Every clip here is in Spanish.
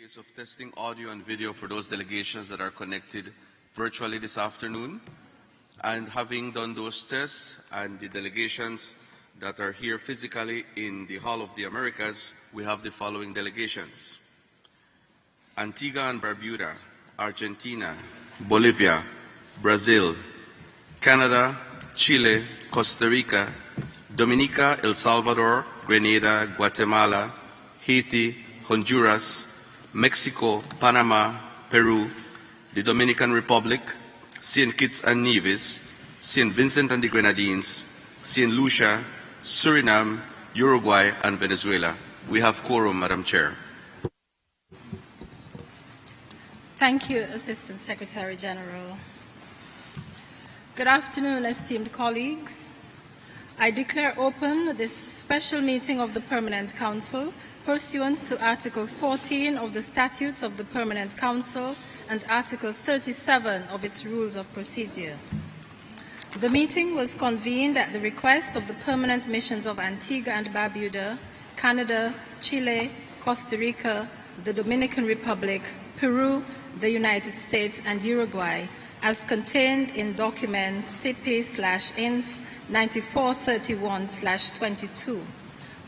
Of testing audio and video for those delegations that are connected virtually this afternoon. And having done those tests and the delegations that are here physically in the Hall of the Americas, we have the following delegations: Antigua and Barbuda, Argentina, Bolivia, Brazil, Canada, Chile, Costa Rica, Dominica, El Salvador, Grenada, Guatemala, Haiti, Honduras, Mexico, Panama, Peru, the Dominican Republic, St. Kitts and Nevis, St. Vincent and the Grenadines, St. Lucia, Suriname, Uruguay, and Venezuela. We have quorum, Madam Chair. Thank you, Assistant Secretary General. Good afternoon, esteemed colleagues. I declare open this special meeting of the Permanent Council pursuant to Article 14 of the Statutes of the Permanent Council and Article 37 of its Rules of Procedure. The meeting was convened at the request of the permanent missions of Antigua and Barbuda, Canada, Chile, Costa Rica, the Dominican Republic, Peru, the United States, and Uruguay, as contained in document CP/INF 9431/22,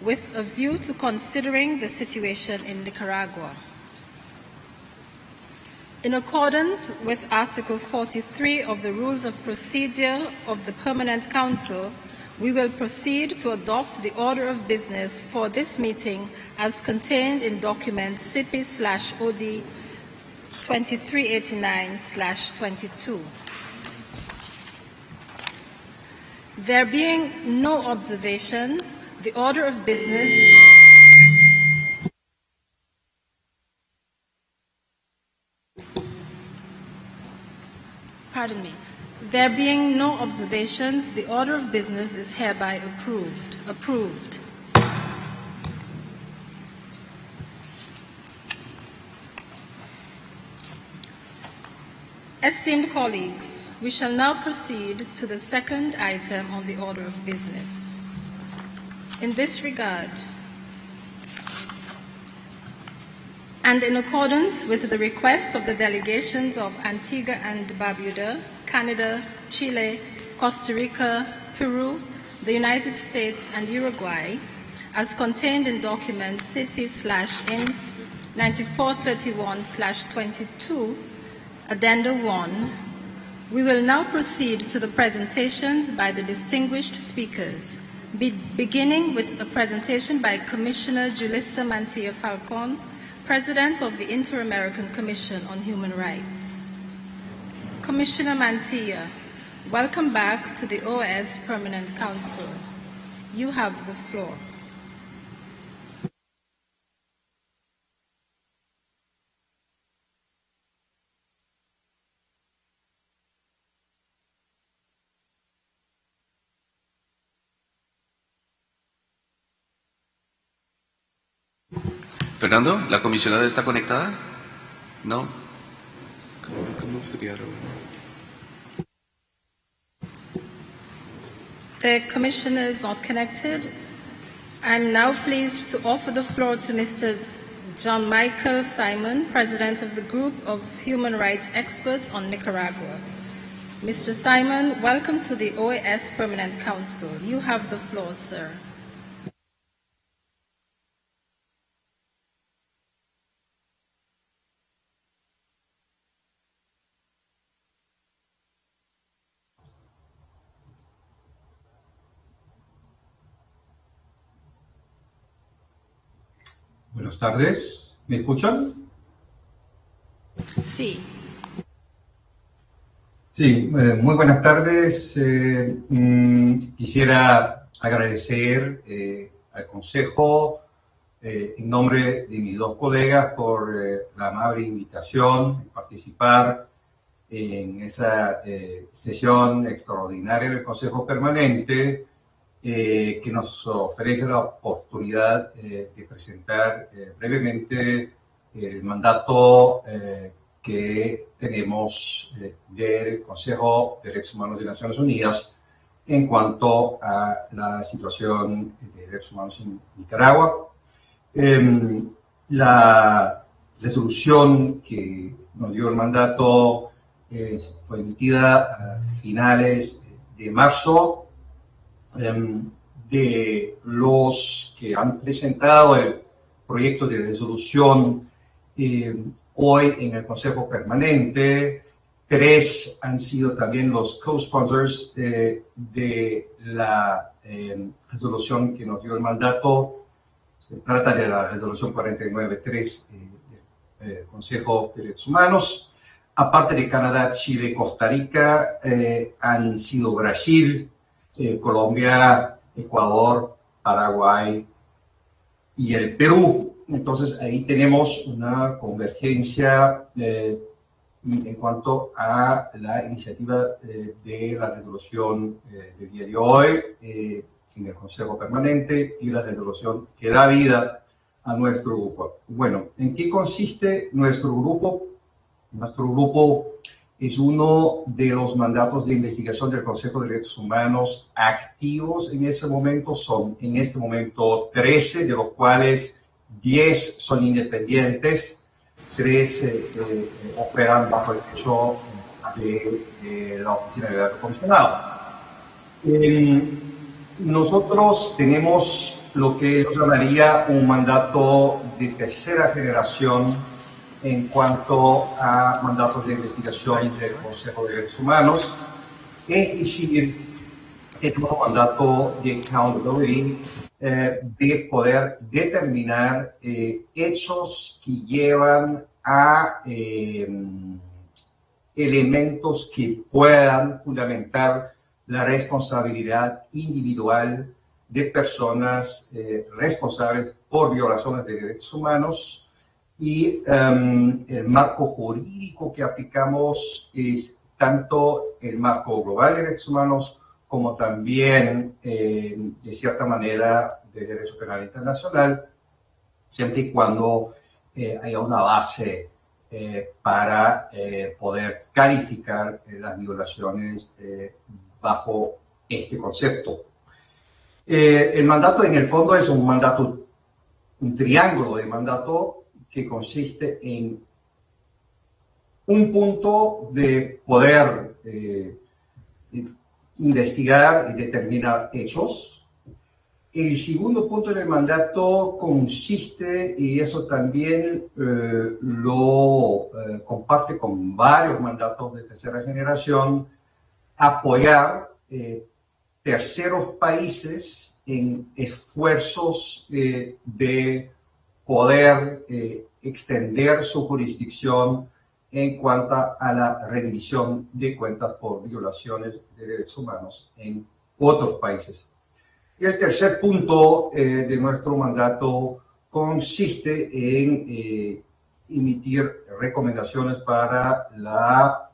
with a view to considering the situation in Nicaragua. In accordance with Article 43 of the Rules of Procedure of the Permanent Council, we will proceed to adopt the order of business for this meeting as contained in document CP/OD 2389/22. There being no observations, the order of business There being no observations, the order of business is hereby approved. Esteemed colleagues, we shall now proceed to the second item on the order of business. In this regard, and in accordance with the request of the delegations of Antigua and Barbuda, Canada, Chile, Costa Rica, Peru, the United States, and Uruguay, as contained in document CP/INF 9431/22, Addenda 1, we will now proceed to the presentations by the distinguished speakers, beginning with a presentation by Commissioner Julissa Mantilla Falcon, President of the Inter-American Commission on Human Rights. Commissioner Mantilla, welcome back to the OAS Permanent Council. You have the floor. Fernando, ¿la comisionada está conectada? No. Move to the other one. The commissioner is not connected. I'm now pleased to offer the floor to Mr. John Michael Simon, President of the Group of Human Rights Experts on Nicaragua. Mr. Simon, welcome to the OAS Permanent Council. You have the floor, sir. Buenas tardes, ¿me escuchan? Sí. Sí, muy buenas tardes. Quisiera agradecer al Consejo, en nombre de mis dos colegas, por la amable invitación a participar en esa sesión extraordinaria del Consejo Permanente, que nos ofrece la oportunidad de presentar brevemente el mandato que tenemos del Consejo de Derechos Humanos de Naciones Unidas en cuanto a la situación de derechos humanos en Nicaragua. La resolución que nos dio el mandato fue emitida a finales de marzo. De los que han presentado el proyecto de resolución hoy en el Consejo Permanente, 3 han sido también los co-sponsors de la resolución que nos dio el mandato. Se trata de la resolución 49.3 del Consejo de Derechos Humanos. Aparte de Canadá, Chile y Costa Rica, han sido Brasil, Colombia, Ecuador, Paraguay y el Perú. Entonces ahí tenemos una convergencia en cuanto a la iniciativa de la resolución del día de hoy en el Consejo Permanente y la resolución que da vida a nuestro grupo. Bueno, ¿en qué consiste nuestro grupo? Nuestro grupo es uno de los mandatos de investigación del Consejo de Derechos Humanos activos en ese momento. Son en este momento 13, de los cuales 10 son independientes, 3 operan bajo el techo de la Oficina del Alto Comisionado. Nosotros tenemos lo que yo llamaría un mandato de tercera generación en cuanto a mandatos de investigación del Consejo de Derechos Humanos, es decir, tenemos un mandato de accountability, de poder determinar hechos que llevan a elementos que puedan fundamentar la responsabilidad individual de personas responsables por violaciones de derechos humanos. Y el marco jurídico que aplicamos es tanto el marco global de derechos humanos como también, de cierta manera, de derecho penal internacional, siempre y cuando haya una base para poder calificar las violaciones bajo este concepto. El mandato, en el fondo, es un mandato, un triángulo de mandato que consiste en un punto de poder investigar y determinar hechos. El segundo punto del mandato consiste, y eso también lo comparte con varios mandatos de tercera generación, apoyar terceros países en esfuerzos de poder extender su jurisdicción en cuanto a la rendición de cuentas por violaciones de derechos humanos en otros países. Y el tercer punto de nuestro mandato consiste en emitir recomendaciones para la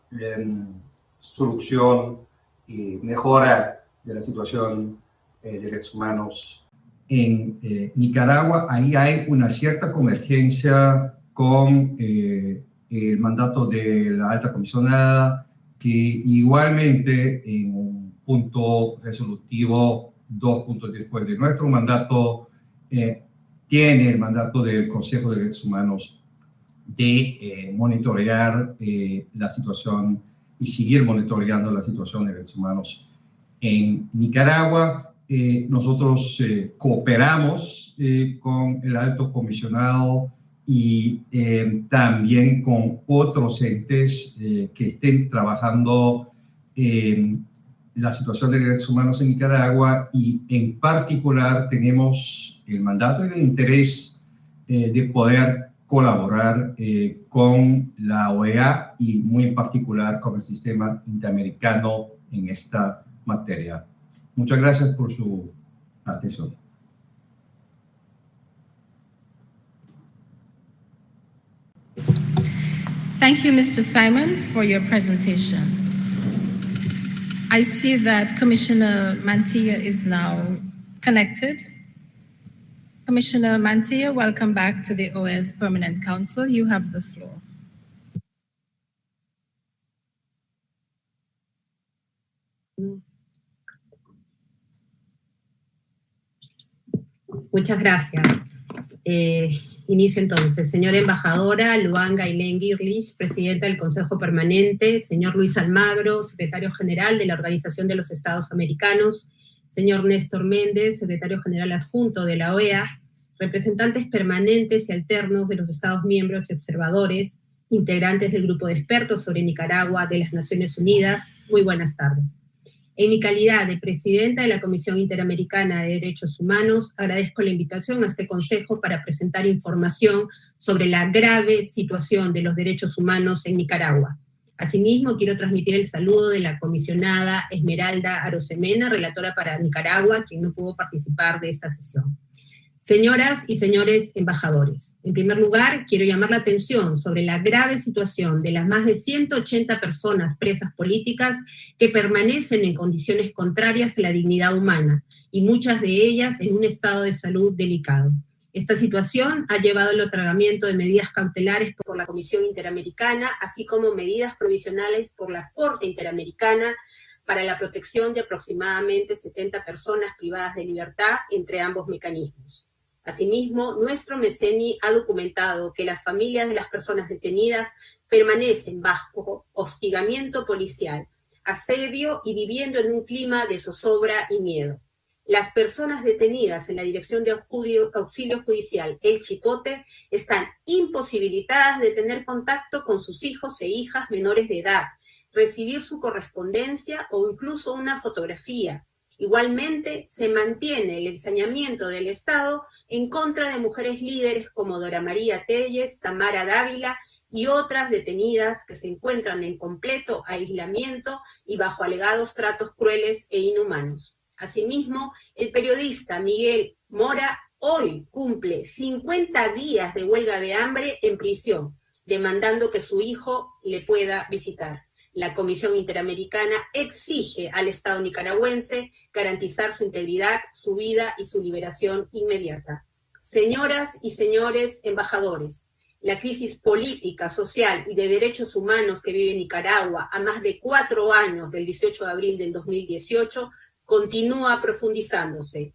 solución y mejora de la situación de derechos humanos en Nicaragua. Ahí hay una cierta convergencia con el mandato de la alta comisionada, que igualmente en un punto resolutivo, 2 puntos después de nuestro mandato, tiene el mandato del Consejo de Derechos Humanos de monitorear la situación y seguir monitoreando la situación de derechos humanos en Nicaragua. Nosotros cooperamos con el alto comisionado y también con otros entes que estén trabajando la situación de derechos humanos en Nicaragua, y en particular tenemos el mandato y el interés de poder colaborar con la OEA y muy en particular con el sistema interamericano en esta materia. Muchas gracias por su atención. Thank you, Mr. Simon, for your presentation. I see that Commissioner Mantilla is now connected. Commissioner Mantilla, welcome back to the OAS Permanent Council. You have the floor. Muchas gracias. Inicio entonces. Señora embajadora Luanga Ailén Girlich, presidenta del Consejo Permanente, señor Luis Almagro, secretario general de la Organización de los Estados Americanos, señor Néstor Méndez, secretario general adjunto de la OEA, representantes permanentes y alternos de los Estados miembros y observadores, integrantes del Grupo de Expertos sobre Nicaragua de las Naciones Unidas, muy buenas tardes. En mi calidad de presidenta de la Comisión Interamericana de Derechos Humanos, agradezco la invitación a este consejo para presentar información sobre la grave situación de los derechos humanos en Nicaragua. Asimismo, quiero transmitir el saludo de la comisionada Esmeralda Arosemena, relatora para Nicaragua, quien no pudo participar de esta sesión. Señoras y señores embajadores, en primer lugar, quiero llamar la atención sobre la grave situación de las más de 180 personas presas políticas que permanecen en condiciones contrarias a la dignidad humana, y muchas de ellas en un estado de salud delicado. Esta situación ha llevado al otorgamiento de medidas cautelares por la Comisión Interamericana, así como medidas provisionales por la Corte Interamericana para la protección de aproximadamente 70 personas privadas de libertad entre ambos mecanismos. Asimismo, nuestro MECENI ha documentado que las familias de las personas detenidas permanecen bajo hostigamiento policial, asedio y viviendo en un clima de zozobra y miedo. Las personas detenidas en la Dirección de Auxilio Judicial El Chipote están imposibilitadas de tener contacto con sus hijos e hijas menores de edad, recibir su correspondencia o incluso una fotografía. Igualmente, se mantiene el ensañamiento del Estado en contra de mujeres líderes como Dora María Telles, Tamara Dávila y otras detenidas que se encuentran en completo aislamiento y bajo alegados tratos crueles e inhumanos. Asimismo, el periodista Miguel Mora hoy cumple 50 días de huelga de hambre en prisión, demandando que su hijo le pueda visitar. La Comisión Interamericana exige al Estado nicaragüense garantizar su integridad, su vida y su liberación inmediata. Señoras y señores embajadores, la crisis política, social y de derechos humanos que vive Nicaragua a más de 4 años del 18 de abril del 2018 continúa profundizándose.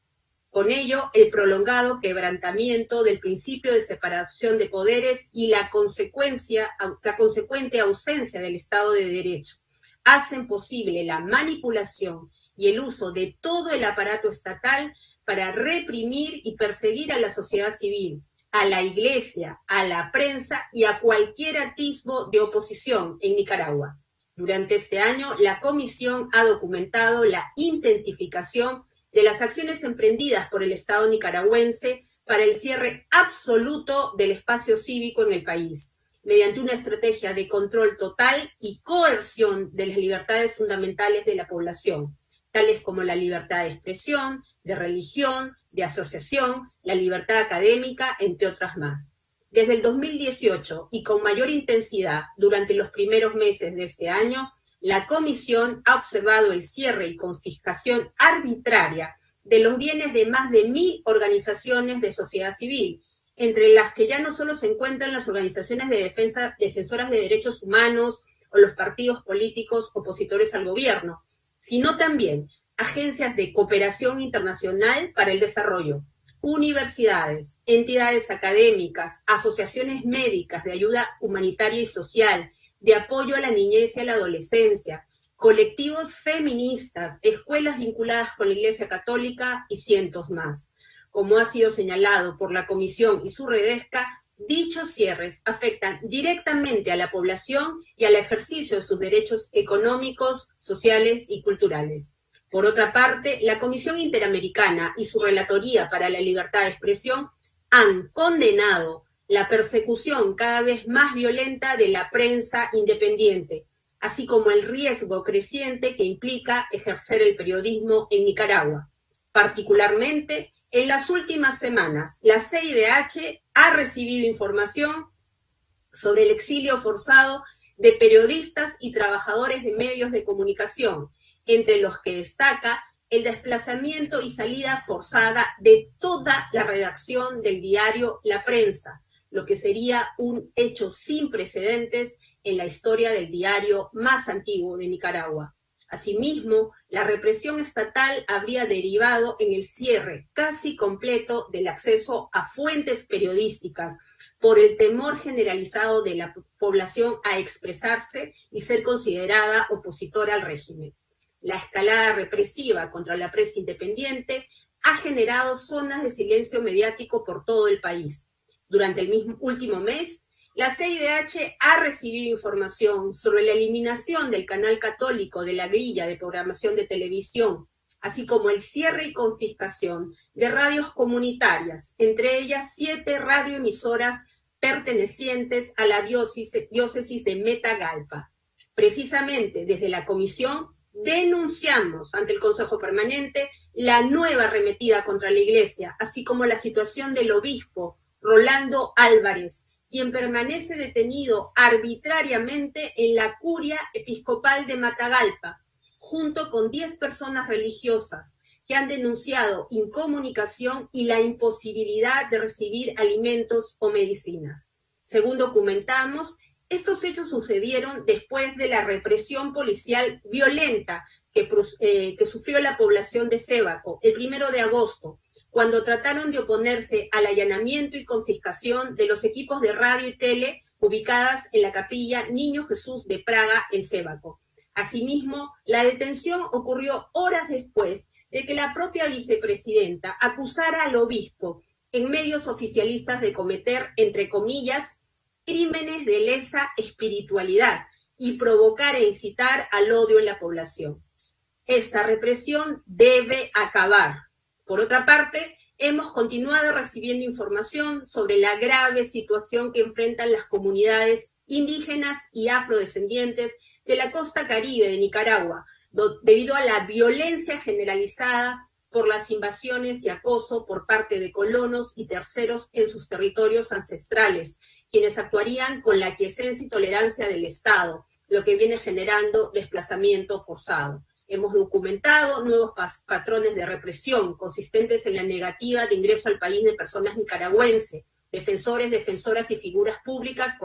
Con ello, el prolongado quebrantamiento del principio de separación de poderes y la consecuente ausencia del Estado de Derecho hacen posible la manipulación y el uso de todo el aparato estatal para reprimir y perseguir a la sociedad civil, a la iglesia, a la prensa y a cualquier atisbo de oposición en Nicaragua. Durante este año, la Comisión ha documentado la intensificación de las acciones emprendidas por el Estado nicaragüense para el cierre absoluto del espacio cívico en el país, mediante una estrategia de control total y coerción de las libertades fundamentales de la población, tales como la libertad de expresión, de religión, de asociación, la libertad académica, entre otras más. Desde el 2018 y con mayor intensidad durante los primeros meses de este año, la Comisión ha observado el cierre y confiscación arbitraria de los bienes de más de 1.000 organizaciones de sociedad civil, entre las que ya no solo se encuentran las organizaciones de defensoras de derechos humanos o los partidos políticos opositores al gobierno, sino también agencias de cooperación internacional para el desarrollo, universidades, entidades académicas, asociaciones médicas de ayuda humanitaria y social, de apoyo a la niñez y a la adolescencia, colectivos feministas, escuelas vinculadas con la Iglesia Católica y cientos más. Como ha sido señalado por la Comisión y su redesca, dichos cierres afectan directamente a la población y al ejercicio de sus derechos económicos, sociales y culturales. Por otra parte, la Comisión Interamericana y su Relatoría para la Libertad de Expresión han condenado la persecución cada vez más violenta de la prensa independiente, así como el riesgo creciente que implica ejercer el periodismo en Nicaragua. Particularmente, en las últimas semanas, la CIDH ha recibido información sobre el exilio forzado de periodistas y trabajadores de medios de comunicación, entre los que destaca el desplazamiento y salida forzada de toda la redacción del diario La Prensa, lo que sería un hecho sin precedentes en la historia del diario más antiguo de Nicaragua. Asimismo, la represión estatal habría derivado en el cierre casi completo del acceso a fuentes periodísticas por el temor generalizado de la población a expresarse y ser considerada opositora al régimen. La escalada represiva contra la prensa independiente ha generado zonas de silencio mediático por todo el país. Durante el último mes, la CIDH ha recibido información sobre la eliminación del canal católico de la grilla de programación de televisión, así como el cierre y confiscación de radios comunitarias, entre ellas 7 radioemisoras pertenecientes a la diócesis de Metagalpa. Precisamente desde la comisión denunciamos ante el Consejo Permanente la nueva arremetida contra la Iglesia, así como la situación del obispo Rolando Álvarez, quien permanece detenido arbitrariamente en la curia episcopal de Matagalpa, junto con 10 personas religiosas que han denunciado incomunicación y la imposibilidad de recibir alimentos o medicinas. Según documentamos, estos hechos sucedieron después de la represión policial violenta que sufrió la población de Sébaco el 1 de agosto, cuando trataron de oponerse al allanamiento y confiscación de los equipos de radio y tele ubicadas en la capilla Niño Jesús de Praga, en Sébaco. Asimismo, la detención ocurrió horas después de que la propia vicepresidenta acusara al obispo en medios oficialistas de cometer, entre comillas, crímenes de lesa espiritualidad y provocar e incitar al odio en la población. Esta represión debe acabar. Por otra parte, hemos continuado recibiendo información sobre la grave situación que enfrentan las comunidades indígenas y afrodescendientes de la costa caribe de Nicaragua, debido a la violencia generalizada por las invasiones y acoso por parte de colonos y terceros en sus territorios ancestrales, quienes actuarían con la aquiescencia y tolerancia del Estado, lo que viene generando desplazamiento forzado. Hemos documentado nuevos patrones de represión consistentes en la negativa de ingreso al país de personas nicaragüenses, defensores, defensoras y figuras públicas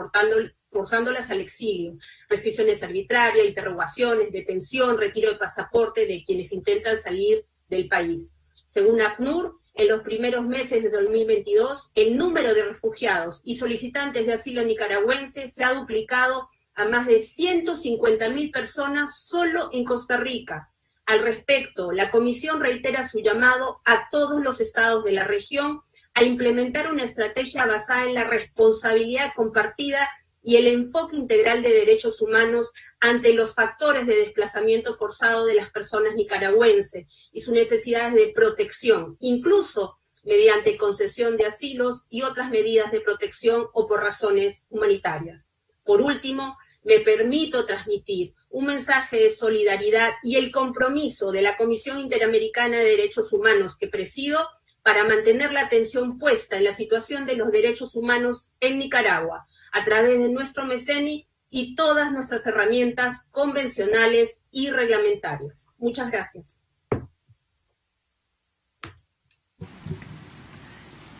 forzándolas al exilio, restricciones arbitrarias, interrogaciones, detención, retiro de pasaporte de quienes intentan salir del país. Según ACNUR, en los primeros meses de 2022, el número de refugiados y solicitantes de asilo nicaragüenses se ha duplicado a más de 150.000 personas solo en Costa Rica. Al respecto, la Comisión reitera su llamado a todos los estados de la región a implementar una estrategia basada en la responsabilidad compartida y el enfoque integral de derechos humanos ante los factores de desplazamiento forzado de las personas nicaragüenses y sus necesidades de protección, incluso mediante concesión de asilos y otras medidas de protección o por razones humanitarias. Por último, me permito transmitir un mensaje de solidaridad y el compromiso de la Comisión Interamericana de Derechos Humanos que presido para mantener la atención puesta en la situación de los derechos humanos en Nicaragua, a través de nuestro MECENI y todas nuestras herramientas convencionales y reglamentarias. Muchas gracias.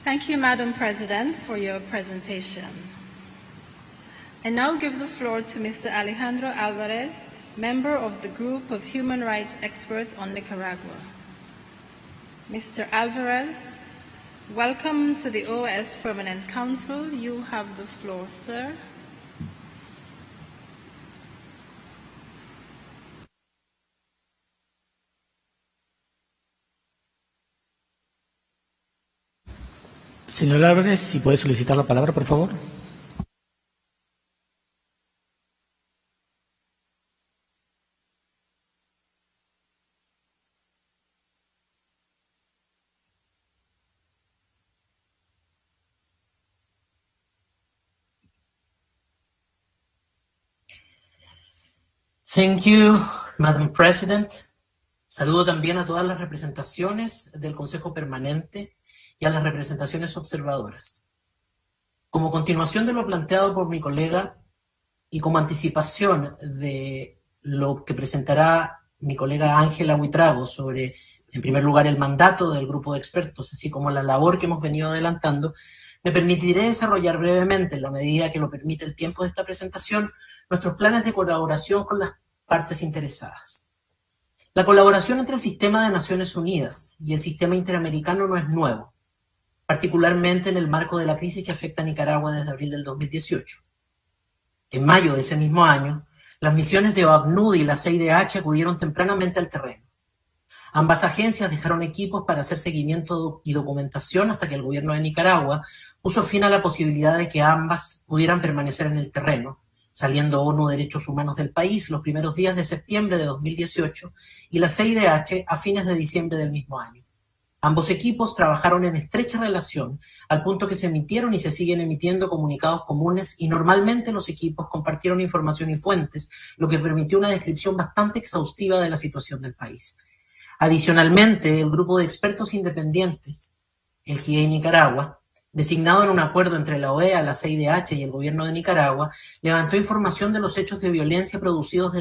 Thank you, Madam President, for your presentation. I now give the floor to Mr. Alejandro Alvarez, member of the Group of Human Rights Experts on Nicaragua. Mr. Alvarez, welcome to the OAS Permanent Council. You have the floor, sir. Señor Álvarez, si puede solicitar la palabra, por favor. Thank you, Madam President. Saludo también a todas las representaciones del Consejo Permanente y a las representaciones observadoras. Como continuación de lo planteado por mi colega y como anticipación de lo que presentará mi colega Ángela Buitrago sobre, en primer lugar, el mandato del grupo de expertos, así como la labor que hemos venido adelantando, me permitiré desarrollar brevemente, en la medida que lo permite el tiempo de esta presentación, nuestros planes de colaboración con las partes interesadas. La colaboración entre el sistema de Naciones Unidas y el sistema interamericano no es nuevo, particularmente en el marco de la crisis que afecta a Nicaragua desde abril del 2018. En mayo de ese mismo año, las misiones de OACNUD y la CIDH acudieron tempranamente al terreno. Ambas agencias dejaron equipos para hacer seguimiento y documentación hasta que el gobierno de Nicaragua puso fin a la posibilidad de que ambas pudieran permanecer en el terreno, saliendo ONU Derechos Humanos del país los primeros días de septiembre de 2018 y la CIDH a fines de diciembre del mismo año. Ambos equipos trabajaron en estrecha relación, al punto que se emitieron y se siguen emitiendo comunicados comunes y normalmente los equipos compartieron información y fuentes, lo que permitió una descripción bastante exhaustiva de la situación del país. Adicionalmente, el grupo de expertos independientes, el GIEI Nicaragua, designado en un acuerdo entre la OEA, la CIDH y el gobierno de Nicaragua, levantó información de los hechos de violencia producidos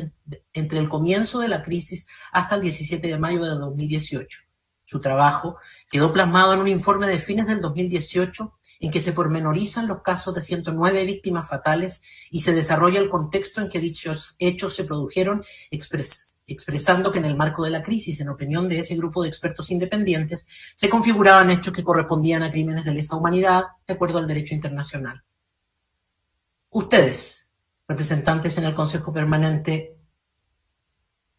entre el comienzo de la crisis hasta el 17 de mayo de 2018. Su trabajo quedó plasmado en un informe de fines del 2018 en que se pormenorizan los casos de 109 víctimas fatales y se desarrolla el contexto en que dichos hechos se produjeron, expresando que en el marco de la crisis, en opinión de ese grupo de expertos independientes, se configuraban hechos que correspondían a crímenes de lesa humanidad de acuerdo al derecho internacional. Ustedes, representantes en el Consejo Permanente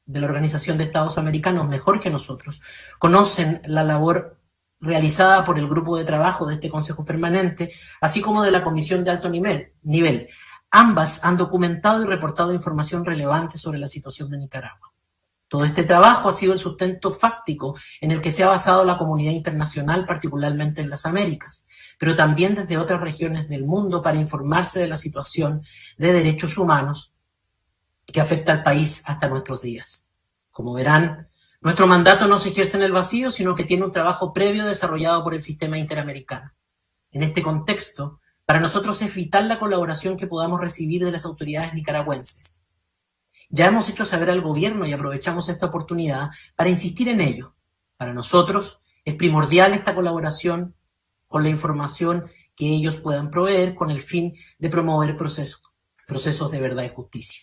de la Organización de Estados Americanos, mejor que nosotros, conocen la labor realizada por el grupo de trabajo de este Consejo Permanente, así como de la Comisión de Alto Nivel. Ambas han documentado y reportado información relevante sobre la situación de Nicaragua. Todo este trabajo ha sido el sustento fáctico en el que se ha basado la comunidad internacional, particularmente en las Américas, pero también desde otras regiones del mundo para informarse de la situación de derechos humanos que afecta al país hasta nuestros días. Como verán, nuestro mandato no se ejerce en el vacío, sino que tiene un trabajo previo desarrollado por el sistema interamericano. En este contexto, para nosotros es vital la colaboración que podamos recibir de las autoridades nicaragüenses. Ya hemos hecho saber al gobierno y aprovechamos esta oportunidad para insistir en ello. Para nosotros es primordial esta colaboración con la información que ellos puedan proveer con el fin de promover procesos de verdad y justicia.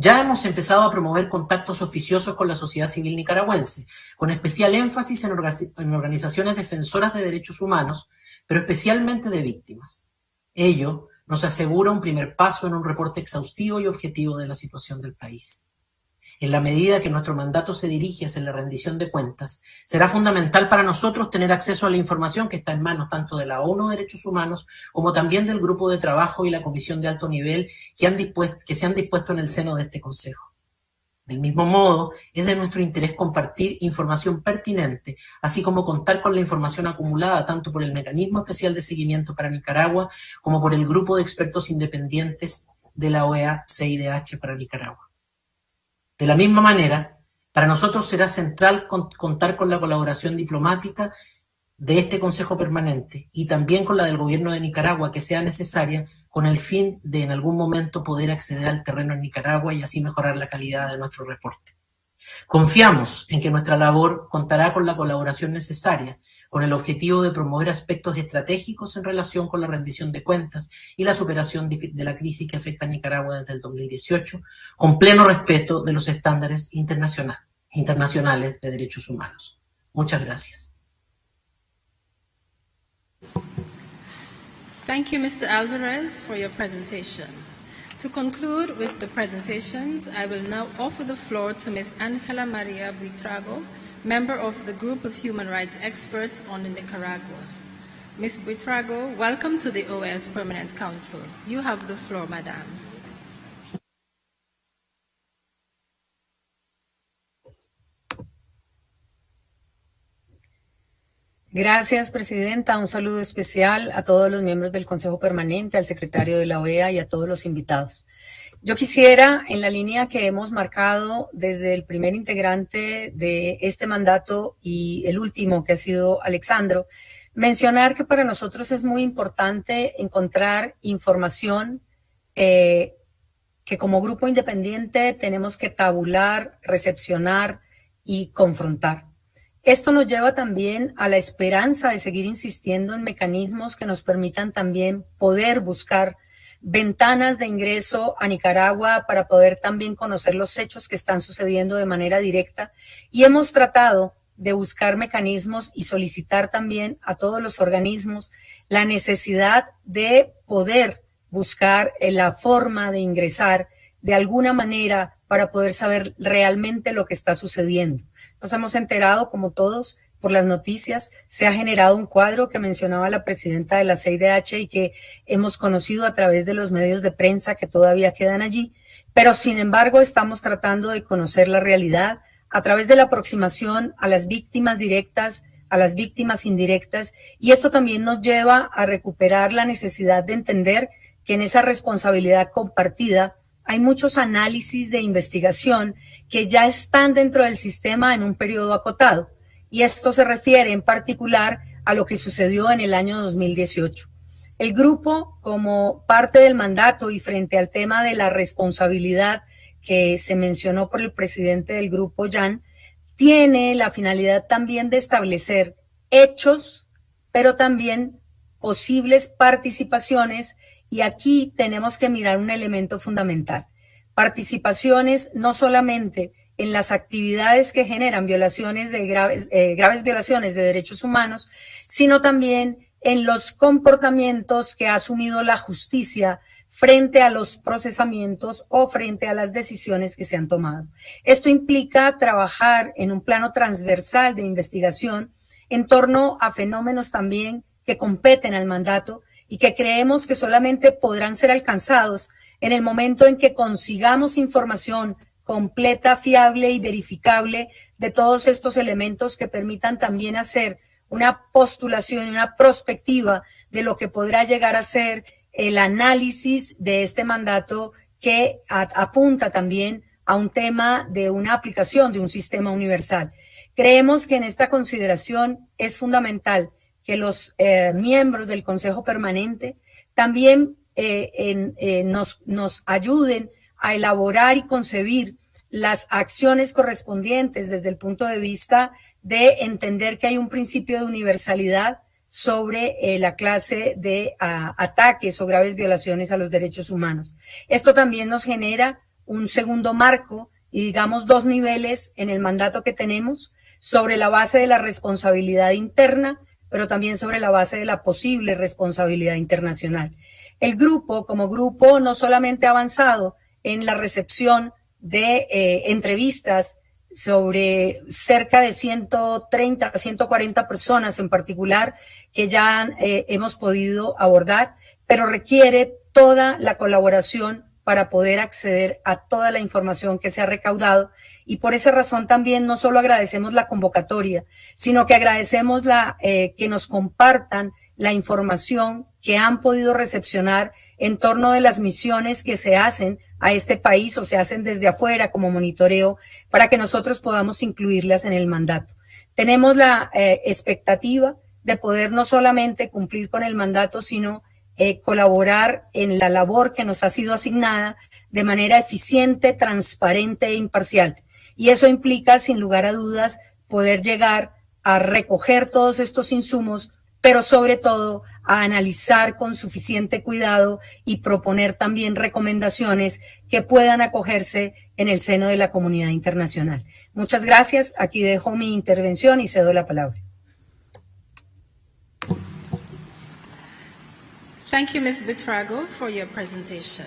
Ya hemos empezado a promover contactos oficiosos con la sociedad civil nicaragüense, con especial énfasis en organizaciones defensoras de derechos humanos, pero especialmente de víctimas. Ello nos asegura un primer paso en un reporte exhaustivo y objetivo de la situación del país. En la medida que nuestro mandato se dirige hacia la rendición de cuentas, será fundamental para nosotros tener acceso a la información que está en manos tanto de la ONU Derechos Humanos como también del Grupo de Trabajo y la Comisión de Alto Nivel que se han dispuesto en el seno de este Consejo. Del mismo modo, es de nuestro interés compartir información pertinente, así como contar con la información acumulada tanto por el Mecanismo Especial de Seguimiento para Nicaragua como por el Grupo de Expertos Independientes de la OEA CIDH para Nicaragua. De la misma manera, para nosotros será central contar con la colaboración diplomática de este Consejo Permanente y también con la del Gobierno de Nicaragua que sea necesaria con el fin de en algún momento poder acceder al terreno en Nicaragua y así mejorar la calidad de nuestro reporte. Confiamos en que nuestra labor contará con la colaboración necesaria con el objetivo de promover aspectos estratégicos en relación con la rendición de cuentas y la superación de la crisis que afecta a Nicaragua desde el 2018, con pleno respeto de los estándares internacionales de derechos humanos. Muchas gracias. Thank you, Mr. Alvarez, for your presentation. To conclude with the presentations, I will now offer the floor to Ms. Ángela María Buitrago, member of the Group of Human Rights Experts on Nicaragua. Ms. Buitrago, welcome to the OAS Permanent Council. You have the floor, Madam. Gracias, Presidenta. Un saludo especial a todos los miembros del Consejo Permanente, al secretario de la OEA y a todos los invitados. Yo quisiera, en la línea que hemos marcado desde el primer integrante de este mandato y el último, que ha sido Alexandro, mencionar que para nosotros es muy importante encontrar información que como grupo independiente tenemos que tabular, recepcionar y confrontar. Esto nos lleva también a la esperanza de seguir insistiendo en mecanismos que nos permitan también poder buscar ventanas de ingreso a Nicaragua para poder también conocer los hechos que están sucediendo de manera directa, y hemos tratado de buscar mecanismos y solicitar también a todos los organismos la necesidad de poder buscar la forma de ingresar de alguna manera para poder saber realmente lo que está sucediendo. Nos hemos enterado, como todos, por las noticias. Se ha generado un cuadro que mencionaba la presidenta de la CIDH y que hemos conocido a través de los medios de prensa que todavía quedan allí, pero sin embargo estamos tratando de conocer la realidad a través de la aproximación a las víctimas directas, a las víctimas indirectas, y esto también nos lleva a recuperar la necesidad de entender que en esa responsabilidad compartida hay muchos análisis de investigación que ya están dentro del sistema en un periodo acotado. Y esto se refiere en particular a lo que sucedió en el año 2018. El grupo, como parte del mandato y frente al tema de la responsabilidad que se mencionó por el presidente del grupo, Jan, tiene la finalidad también de establecer hechos, pero también posibles participaciones, y aquí tenemos que mirar un elemento fundamental. Participaciones no solamente en las actividades que generan violaciones de graves violaciones de derechos humanos, sino también en los comportamientos que ha asumido la justicia frente a los procesamientos o frente a las decisiones que se han tomado. Esto implica trabajar en un plano transversal de investigación en torno a fenómenos también que competen al mandato y que creemos que solamente podrán ser alcanzados en el momento en que consigamos información completa, fiable y verificable de todos estos elementos que permitan también hacer una postulación, una prospectiva de lo que podrá llegar a ser el análisis de este mandato que apunta también a un tema de una aplicación de un sistema universal. Creemos que en esta consideración es fundamental que los miembros del Consejo Permanente también nos ayuden a elaborar y concebir las acciones correspondientes desde el punto de vista de entender que hay un principio de universalidad sobre la clase de ataques o graves violaciones a los derechos humanos. Esto también nos genera un segundo marco y, digamos, dos niveles en el mandato que tenemos sobre la base de la responsabilidad interna, pero también sobre la base de la posible responsabilidad internacional. El grupo, como grupo, no solamente ha avanzado en la recepción de entrevistas sobre cerca de 130, 140 personas en particular que ya hemos podido abordar, pero requiere toda la colaboración para poder acceder a toda la información que se ha recaudado, y por esa razón también no solo agradecemos la convocatoria, sino que agradecemos que nos compartan la información que han podido recepcionar en torno de las misiones que se hacen a este país o se hacen desde afuera como monitoreo para que nosotros podamos incluirlas en el mandato. Tenemos la expectativa de poder no solamente cumplir con el mandato, sino colaborar en la labor que nos ha sido asignada de manera eficiente, transparente e imparcial. Y eso implica, sin lugar a dudas, poder llegar a recoger todos estos insumos, pero sobre todo a analizar con suficiente cuidado y proponer también recomendaciones que puedan acogerse en el seno de la comunidad internacional. Muchas gracias. Aquí dejo mi intervención y cedo la palabra. Thank you, Ms. Buitrago, for your presentation.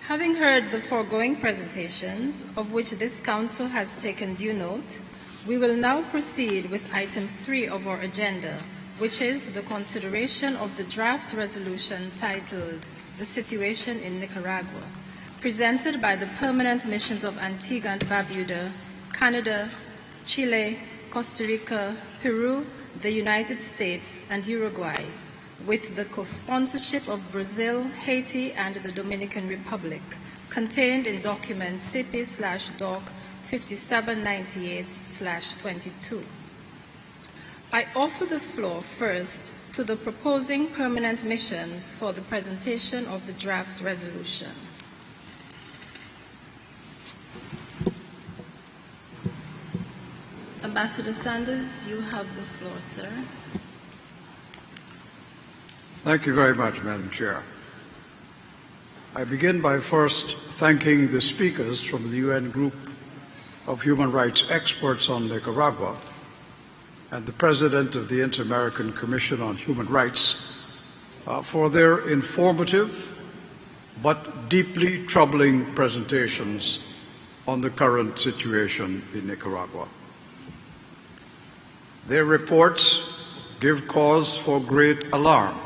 Having heard the foregoing presentations, of which this Council has taken due note, we will now proceed with item 3 of our agenda, which is the consideration of the draft resolution titled The Situation in Nicaragua, presented by the permanent missions of Antigua and Barbuda, Canada, Chile, Costa Rica, Peru, the United States, and Uruguay, with the co-sponsorship of Brazil, Haiti, and the Dominican Republic, contained in document CP/Doc 5798/22. I offer the floor first to the proposing permanent missions for the presentation of the draft resolution. Ambassador Sanders, you have the floor, sir. Thank you very much, Madam Chair. I begin by first thanking the speakers from the UN Group of Human Rights Experts on Nicaragua and the President of the Inter-American Commission on Human Rights for their informative but deeply troubling presentations on the current situation in Nicaragua. Their reports give cause for great alarm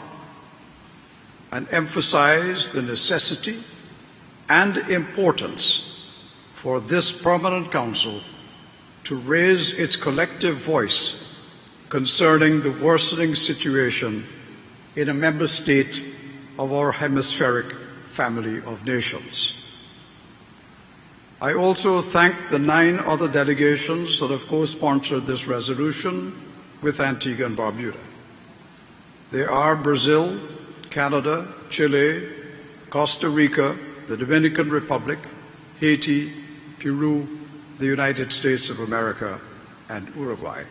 and emphasize the necessity and importance for this permanent council to raise its collective voice concerning the worsening situation in a member state of our hemispheric family of nations. I also thank the 9 other delegations that have co-sponsored this resolution with Antigua and Barbuda. They are Brazil, Canada, Chile, Costa Rica, the Dominican Republic, Haiti, Peru, the United States of America, and Uruguay.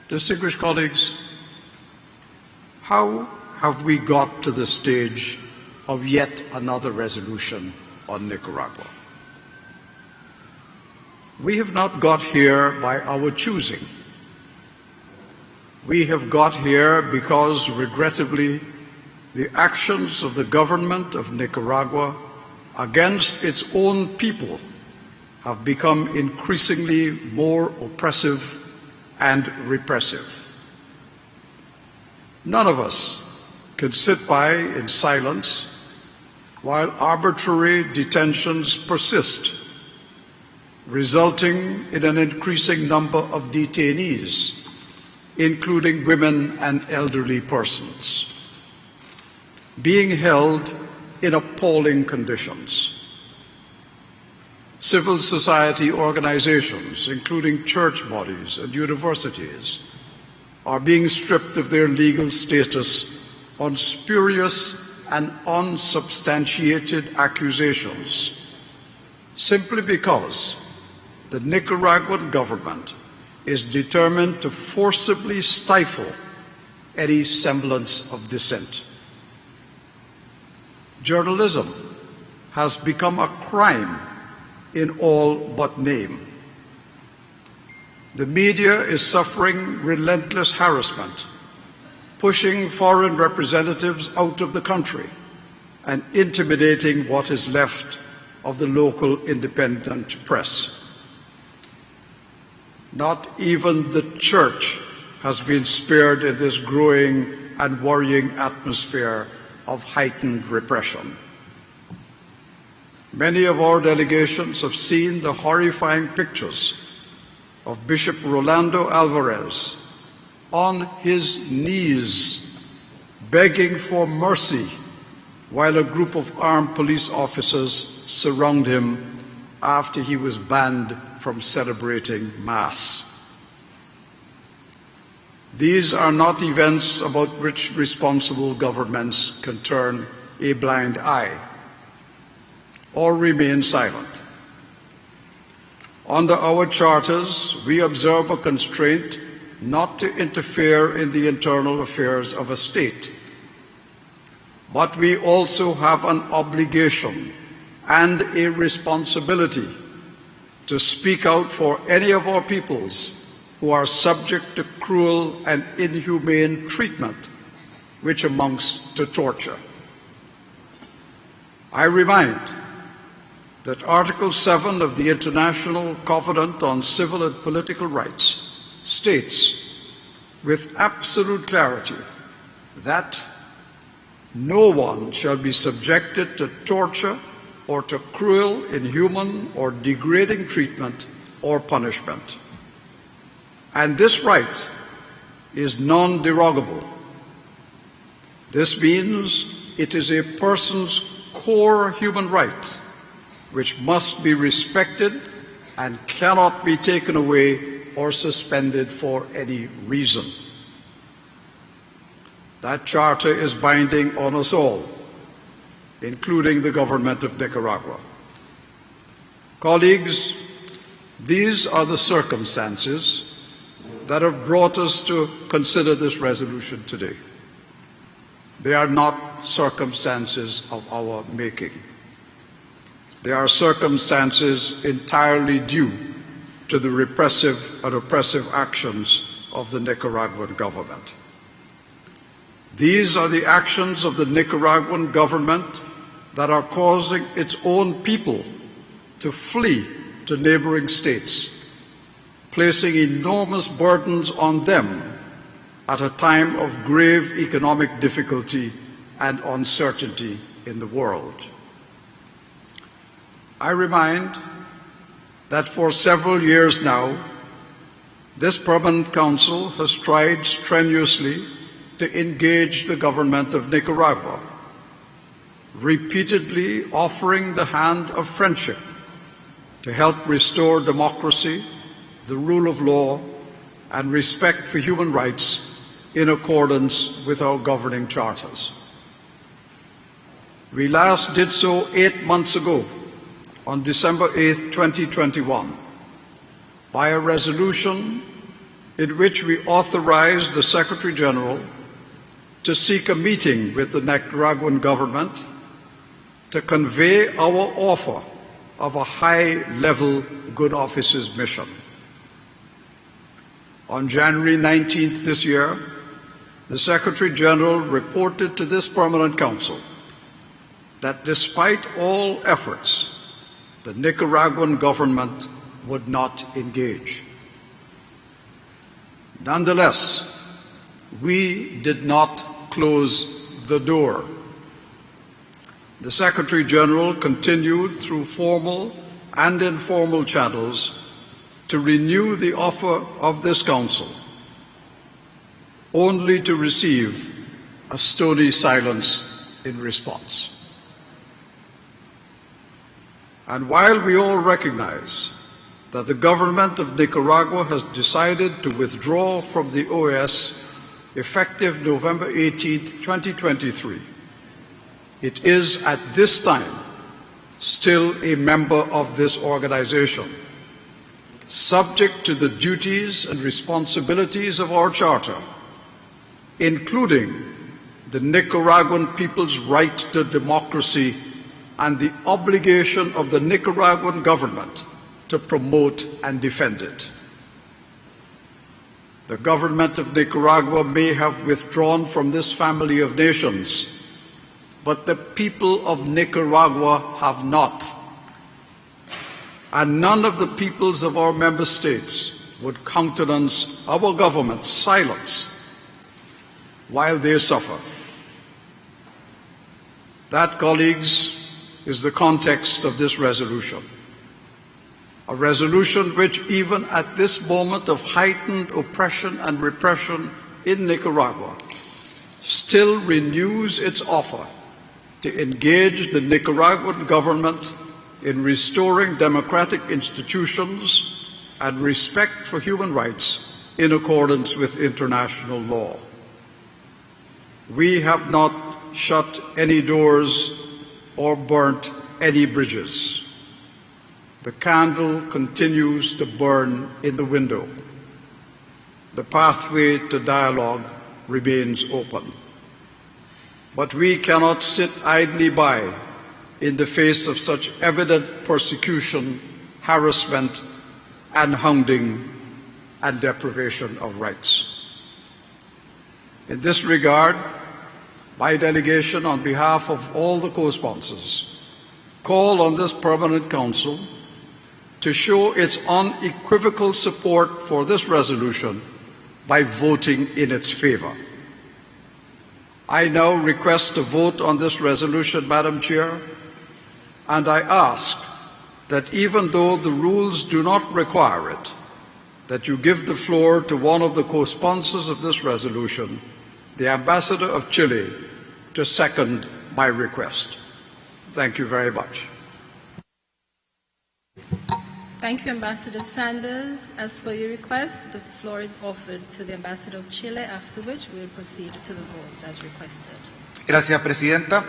Distinguished colleagues, how have we got to the stage of yet another resolution on Nicaragua? We have not got here by our choosing. We have got here because, regrettably, the actions of the government of Nicaragua against its own people have become increasingly more oppressive and repressive. None of us can sit by in silence while arbitrary detentions persist, resulting in an increasing number of detainees, including women and elderly persons, being held in appalling conditions. Civil society organizations, including church bodies and universities, are being stripped of their legal status on spurious and unsubstantiated accusations, simply because the Nicaraguan government is determined to forcibly stifle any semblance of dissent. Journalism has become a crime in all but name. The media is suffering relentless harassment, pushing foreign representatives out of the country and intimidating what is left of the local independent press. Not even the church has been spared in this growing and worrying atmosphere of heightened repression. Many of our delegations have seen the horrifying pictures of Bishop Rolando Alvarez on his knees, begging for mercy, while a group of armed police officers surround him after he was banned from celebrating Mass. These are not events about which responsible governments can turn a blind eye or remain silent. Under our charters, we observe a constraint not to interfere in the internal affairs of a state, but we also have an obligation and a responsibility to speak out for any of our peoples who are subject to cruel and inhumane treatment, which amounts to torture. I remind that Article 7 of the International Covenant on Civil and Political Rights states with absolute clarity that no one shall be subjected to torture or to cruel, inhuman, or degrading treatment or punishment. And this right is non-derogable. This means it is a person's core human right, which must be respected and cannot be taken away or suspended for any reason. That charter is binding on us all, including the government of Nicaragua. Colleagues, these are the circumstances that have brought us to consider this resolution today. They are not circumstances of our making. They are circumstances entirely due to the repressive and oppressive actions of the Nicaraguan government. These are the actions of the Nicaraguan government that are causing its own people to flee to neighboring states, placing enormous burdens on them at a time of grave economic difficulty and uncertainty in the world. I remind that for several years now, this Permanent Council has tried strenuously to engage the government of Nicaragua, repeatedly offering the hand of friendship to help restore democracy, the rule of law, and respect for human rights in accordance with our governing charters. We last did so 8 months ago, on December 8, 2021, by a resolution in which we authorized the Secretary General to seek a meeting with the Nicaraguan government to convey our offer of a high-level good offices mission. On January 19th this year, the Secretary General reported to this Permanent Council that despite all efforts, the Nicaraguan government would not engage. Nonetheless, we did not close the door. The Secretary General continued through formal and informal channels to renew the offer of this Council, only to receive a stony silence in response. And while we all recognize that the government of Nicaragua has decided to withdraw from the OAS effective November 18, 2023, it is at this time still a member of this organization, subject to the duties and responsibilities of our charter, including the Nicaraguan people's right to democracy and the obligation of the Nicaraguan government to promote and defend it. The government of Nicaragua may have withdrawn from this family of nations, but the people of Nicaragua have not. And none of the peoples of our member states would countenance our government's silence while they suffer. That, colleagues, is the context of this resolution. A resolution which, even at this moment of heightened oppression and repression in Nicaragua, still renews its offer to engage the Nicaraguan government in restoring democratic institutions and respect for human rights in accordance with international law. We have not shut any doors or burnt any bridges. The candle continues to burn in the window. The pathway to dialogue remains open. But we cannot sit idly by in the face of such evident persecution, harassment, and hounding and deprivation of rights. In this regard, my delegation, on behalf of all the co-sponsors, call on this Permanent Council to show its unequivocal support for this resolution by voting in its favor. I now request a vote on this resolution, Madam Chair, and I ask that even though the rules do not require it, that you give the floor to one of the co-sponsors of this resolution, the Ambassador of Chile, to second my request. Thank you very much. Thank you, Ambassador Sanders. As per your request, the floor is offered to the Ambassador of Chile, after which we will proceed to the vote as requested. Gracias, Presidenta.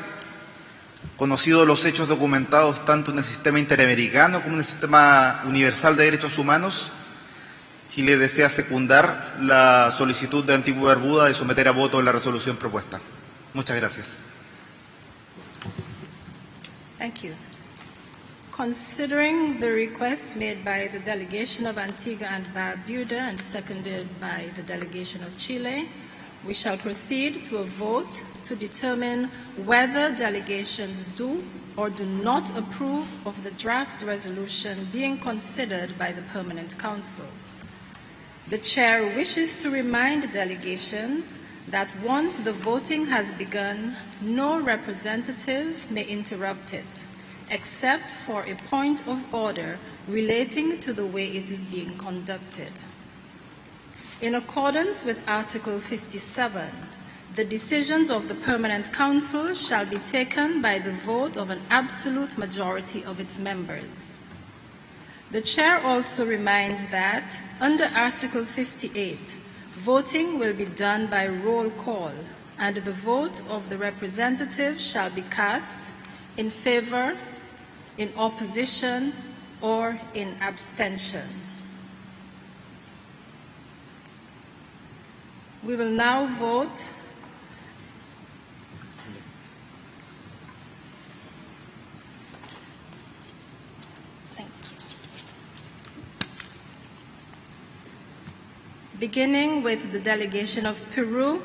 Conocidos los hechos documentados tanto en el sistema interamericano como en el sistema universal de derechos humanos, Chile desea secundar la solicitud de Antigua y Barbuda de someter a voto la resolución propuesta. Muchas gracias. Thank you. Considering the request made by the delegation of Antigua and Barbuda and seconded by the delegation of Chile, we shall proceed to a vote to determine whether delegations do or do not approve of the draft resolution being considered by the Permanent Council. The Chair wishes to remind delegations that once the voting has begun, no representative may interrupt it, except for a point of order relating to the way it is being conducted. In accordance with Article 57, the decisions of the Permanent Council shall be taken by the vote of an absolute majority of its members. The Chair also reminds that, under Article 58, voting will be done by roll call, and the vote of the representative shall be cast in favor, in opposition, or in abstention. We will now vote beginning with the delegation of Peru,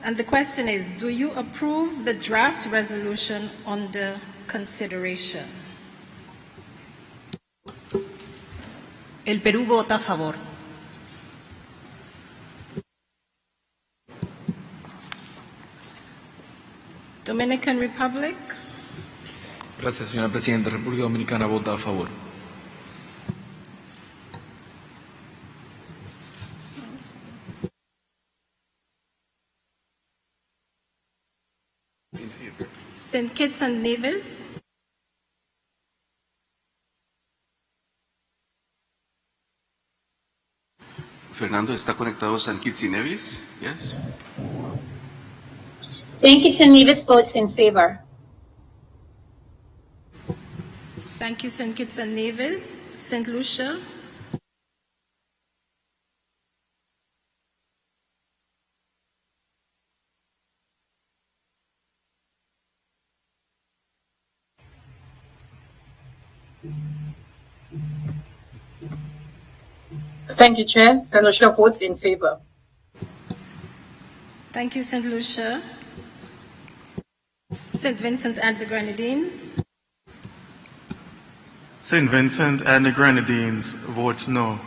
and the question is, do you approve the draft resolution under consideration? El Perú vota a favor. Dominican Republic? Gracias, señora Presidenta. República Dominicana vota a favor. St. Kitts and Nevis? Fernando, ¿está conectado St. Kitts y Nevis? Yes. St. Kitts and Nevis votes in favor. Thank you, St. Kitts and Nevis. St. Lucia? Thank you, Chair. St. Lucia votes in favor. Thank you, St. Lucia. St. Vincent and the Grenadines? St. Vincent and the Grenadines votes no.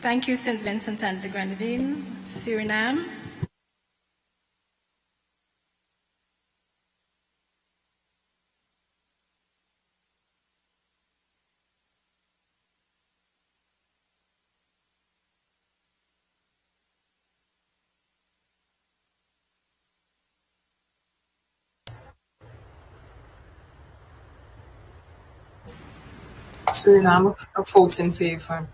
Thank you, St. Vincent and the Grenadines. Suriname? Suriname votes in favor.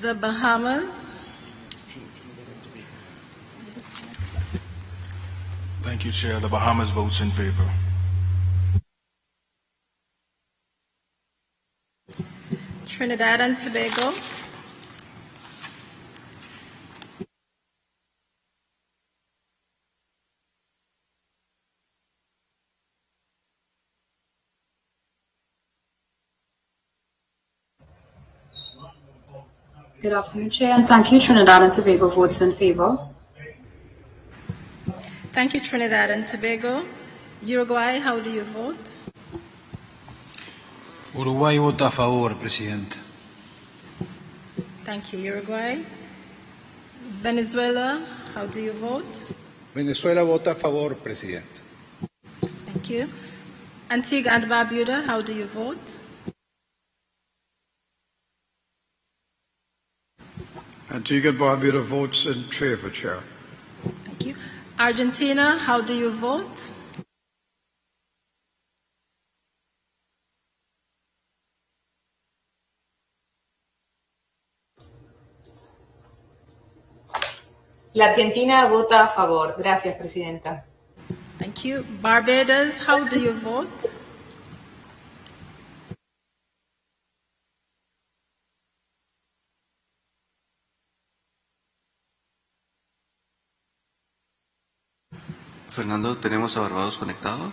The Bahamas? Thank you, Chair. The Bahamas votes in favor. Trinidad and Tobago? Good afternoon, Chair, and thank you. Trinidad and Tobago votes in favor. Thank you, Trinidad and Tobago. Uruguay, how do you vote? Uruguay vota a favor, Presidente. Thank you, Uruguay. Venezuela, how do you vote? Venezuela vota a favor, Presidente. Thank you. Antigua and Barbuda, how do you vote? Antigua and Barbuda votes in favor, Chair. Thank you. Argentina, how do you vote? La Argentina vota a favor. Gracias, Presidenta. Thank you. Barbados, how do you vote? Fernando, ¿tenemos a Barbados conectado?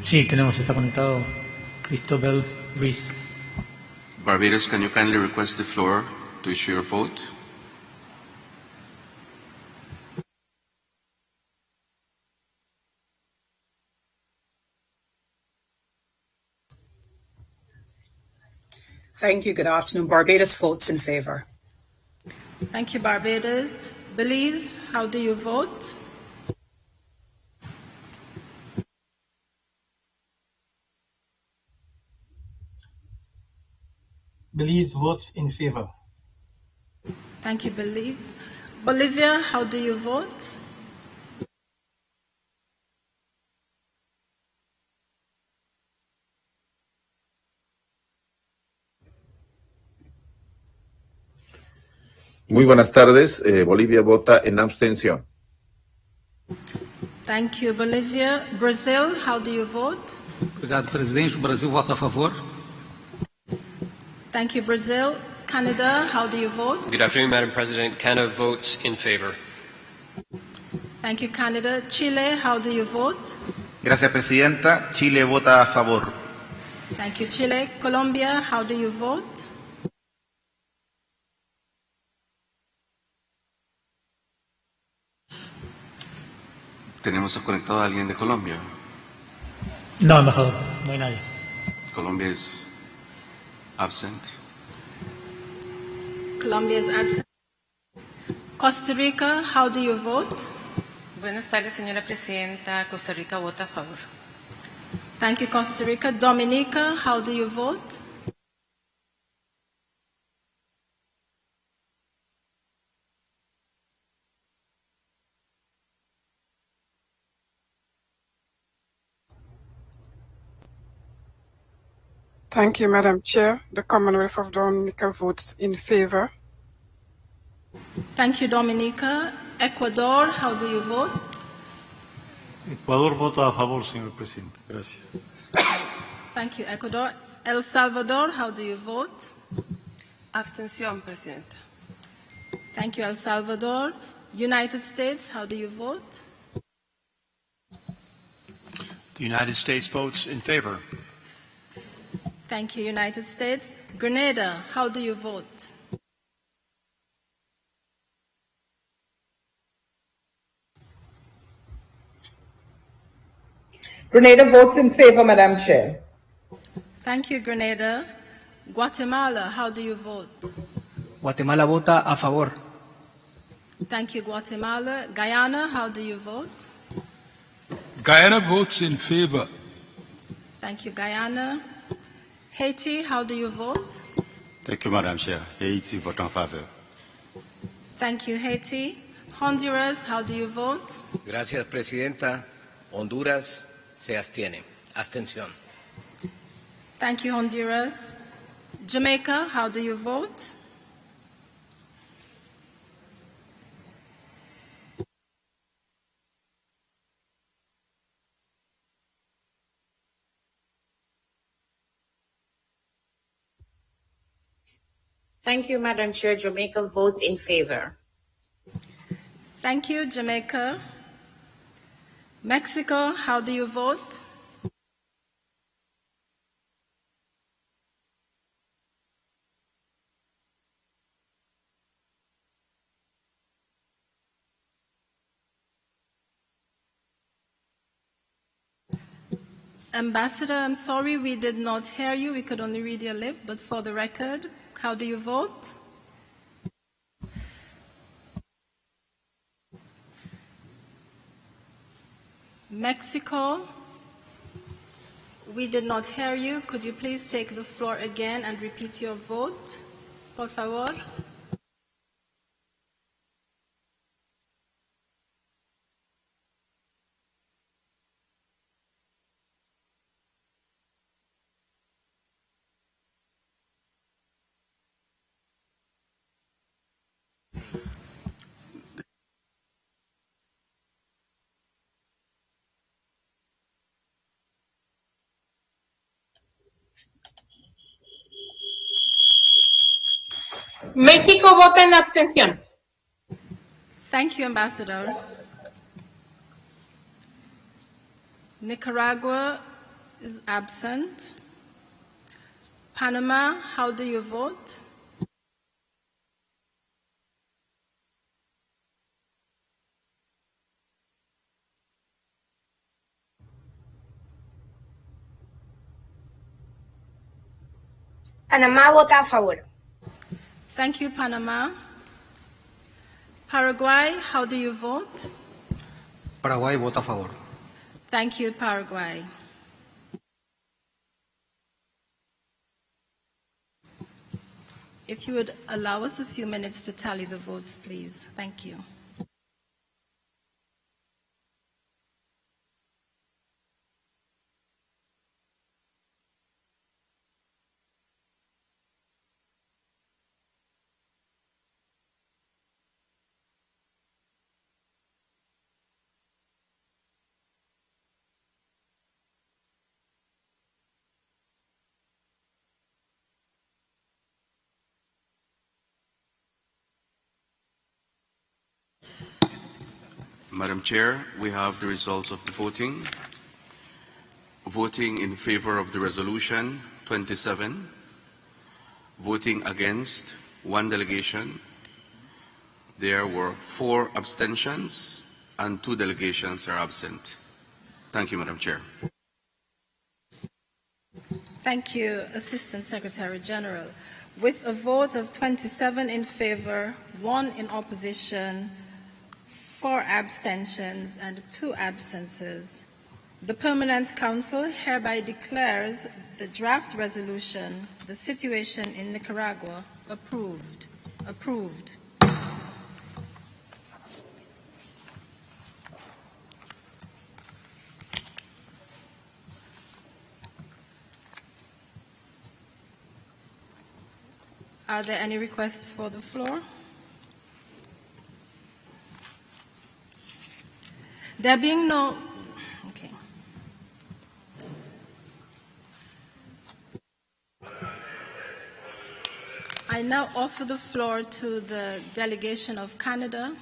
Sí, está conectado Cristobal Ruiz. Barbados, can you kindly request the floor to issue your vote? Thank you. Good afternoon. Barbados votes in favor. Thank you, Barbados. Belize, how do you vote? Belize votes in favor. Thank you, Belize. Bolivia, how do you vote? Muy buenas tardes. Bolivia vota en abstención. Thank you, Bolivia. Brazil, how do you vote? Obrigado, presidente. O Brasil vota a favor. Thank you, Brazil. Canada, how do you vote? Good afternoon, Madam President. Canada votes in favor. Thank you, Canada. Chile, how do you vote? Gracias, Presidenta. Chile vota a favor. Thank you, Chile. Colombia, how do you vote? ¿Tenemos conectado a alguien de Colombia? No, embajador, no hay nadie. Colombia is absent. Colombia is absent. Costa Rica, how do you vote? Buenas tardes, señora presidenta. Costa Rica vota a favor. Thank you, Costa Rica. Dominica, how do you vote? Thank you, Madam Chair. The Commonwealth of Dominica votes in favor. Thank you, Dominica. Ecuador, how do you vote? Ecuador vota a favor, señor presidente. Gracias. Thank you, Ecuador. El Salvador, how do you vote? Abstención, Presidenta. Thank you, El Salvador. United States, how do you vote? The United States votes in favor. Thank you, United States. Grenada, how do you vote? Grenada votes in favor, Madam Chair. Thank you, Grenada. Guatemala, how do you vote? Guatemala vota a favor. Thank you, Guatemala. Guyana, how do you vote? Guyana votes in favor. Thank you, Guyana. Haiti, how do you vote? Thank you, Madam Chair. Haiti vote en faveur. Thank you, Haiti. Honduras, how do you vote? Gracias, Presidenta. Honduras se abstiene. Abstención. Thank you, Honduras. Jamaica, how do you vote? Thank you, Madam Chair. Jamaica votes in favor. Thank you, Jamaica. Mexico, how do you vote? Ambassador, I'm sorry we did not hear you. We could only read your lips, but for the record, how do you vote? Mexico, we did not hear you. Could you please take the floor again and repeat your vote? Por favor. México vota en abstención. Thank you, Ambassador. Nicaragua is absent. Panama, how do you vote? Panamá vota a favor. Thank you, Panama. Paraguay, how do you vote? Paraguay vota a favor. Thank you, Paraguay. If you would allow us a few minutes to tally the votes, please. Thank you. Madam Chair, we have the results of the voting. Voting in favor of the resolution, 27. Voting against, 1 delegation. There were 4 abstentions and 2 delegations are absent. Thank you, Madam Chair. Thank you, Assistant Secretary General. With a vote of 27 in favor, 1 in opposition, 4 abstentions and 2 absences, the Permanent Council hereby declares the draft resolution, the situation in Nicaragua, approved. Are there any requests for the floor? There being no, okay. I now offer the floor to the delegation of Canada.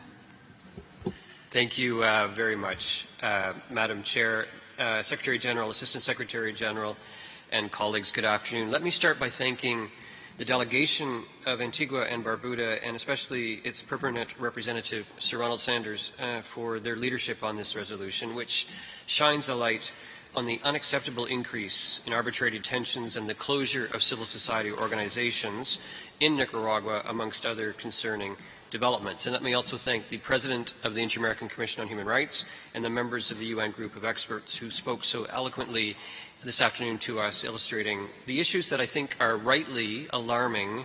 Thank you very much, Madam Chair, Secretary General, Assistant Secretary General, and colleagues. Good afternoon. Let me start by thanking the delegation of Antigua and Barbuda, and especially its permanent representative, Sir Ronald Sanders, for their leadership on this resolution, which shines a light on the unacceptable increase in arbitrary detentions and the closure of civil society organizations in Nicaragua, amongst other concerning developments. And let me also thank the President of the Inter-American Commission on Human Rights and the members of the UN group of experts who spoke so eloquently this afternoon to us, illustrating the issues that I think are rightly alarming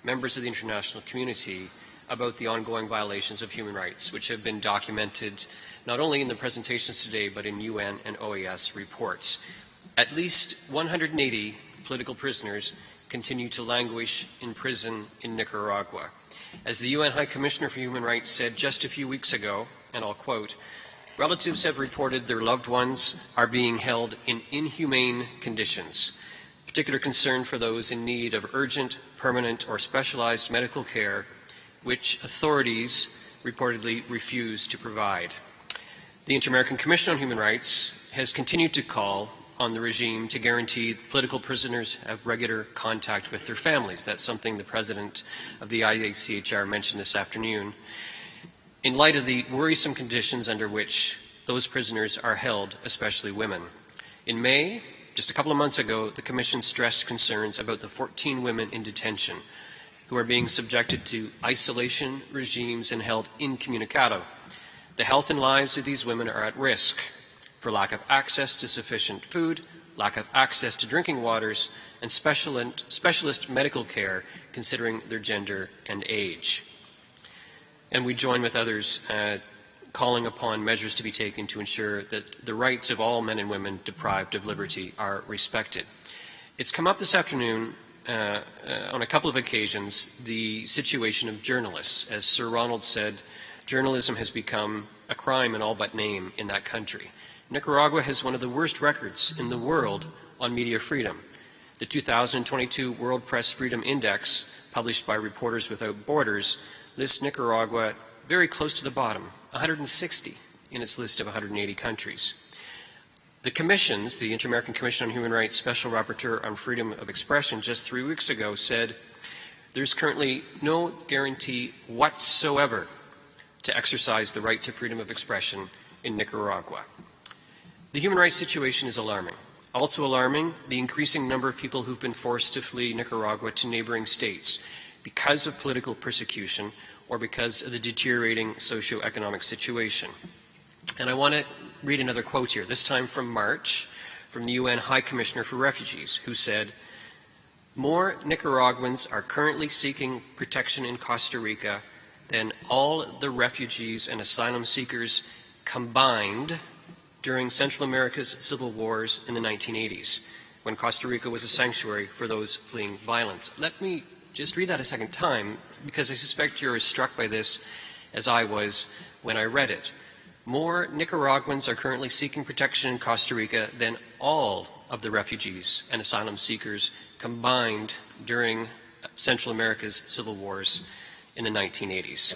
members of the international community about the ongoing violations of human rights, which have been documented not only in the presentations today, but in UN and OAS reports. At least 180 political prisoners continue to languish in prison in Nicaragua. As the UN High Commissioner for Human Rights said just a few weeks ago, and I'll quote, "Relatives have reported their loved ones are being held in inhumane conditions. Particular concern for those in need of urgent, permanent, or specialized medical care, which authorities reportedly refuse to provide." The Inter-American Commission on Human Rights has continued to call on the regime to guarantee political prisoners have regular contact with their families. That's something the President of the IACHR mentioned this afternoon, in light of the worrisome conditions under which those prisoners are held, especially women. In May, just a couple of months ago, the Commission stressed concerns about the 14 women in detention who are being subjected to isolation regimes and held incommunicado. The health and lives of these women are at risk for lack of access to sufficient food, lack of access to drinking waters, and specialist medical care considering their gender and age. And we join with others calling upon measures to be taken to ensure that the rights of all men and women deprived of liberty are respected. It's come up this afternoon on a couple of occasions, the situation of journalists. As Sir Ronald said, journalism has become a crime in all but name in that country. Nicaragua has one of the worst records in the world on media freedom. The 2022 World Press Freedom Index, published by Reporters Without Borders, lists Nicaragua very close to the bottom, 160 in its list of 180 countries. The commissions, the Inter-American Commission on Human Rights Special Rapporteur on Freedom of Expression just 3 weeks ago said there's currently no guarantee whatsoever to exercise the right to freedom of expression in Nicaragua. The human rights situation is alarming. Also alarming, the increasing number of people who've been forced to flee Nicaragua to neighboring states because of political persecution or because of the deteriorating socioeconomic situation. And I want to read another quote here, this time from March, from the UN High Commissioner for Refugees, who said, "More Nicaraguans are currently seeking protection in Costa Rica than all the refugees and asylum seekers combined during Central America's civil wars in the 1980s, when Costa Rica was a sanctuary for those fleeing violence." Let me just read that a second time, because I suspect you're as struck by this as I was when I read it. More Nicaraguans are currently seeking protection in Costa Rica than all of the refugees and asylum seekers combined during Central America's civil wars in the 1980s.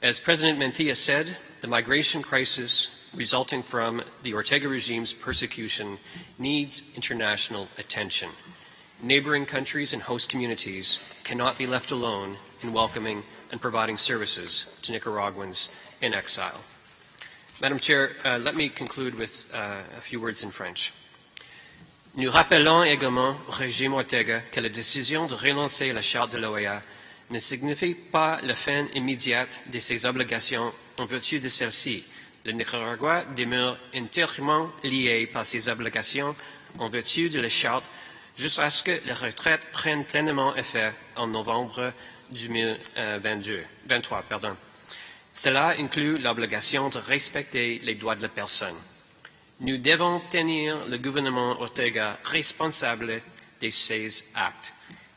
As President Mantilla said, the migration crisis resulting from the Ortega regime's persecution needs international attention. Neighboring countries and host communities cannot be left alone in welcoming and providing services to Nicaraguans in exile. Madam Chair, let me conclude with a few words in French. Nous rappelons également au régime Ortega que la décision de relancer la Charte de l'OEA ne signifie pas la fin immédiate de ses obligations en vertu de celle-ci. Le Nicaragua demeure entièrement lié par ses obligations en vertu de la Charte jusqu'à ce que la retraite prenne pleinement effet en novembre 2023. Cela inclut l'obligation de respecter les droits de la personne. Nous devons tenir le gouvernement Ortega responsable de ces actes.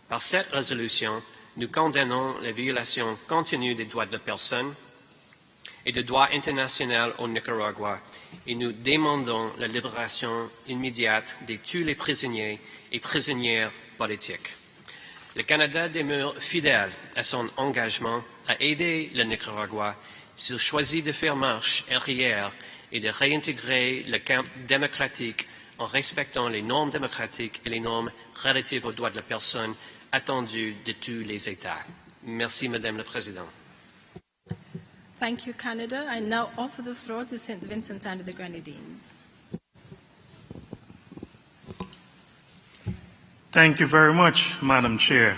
Par cette résolution, nous condamnons les violations continues des droits de la personne et du droit international au Nicaragua et nous demandons la libération immédiate de tous les prisonniers et prisonnières politiques. Le Canada demeure fidèle à son engagement à aider le Nicaragua s'il choisit de faire marche arrière et de réintégrer le camp démocratique en respectant les normes démocratiques et les normes relatives aux droits de la personne attendues de tous les États. Merci, Madame la Présidente. Thank you, Canada. I now offer the floor to St. Vincent and the Grenadines. Thank you very much, Madam Chair,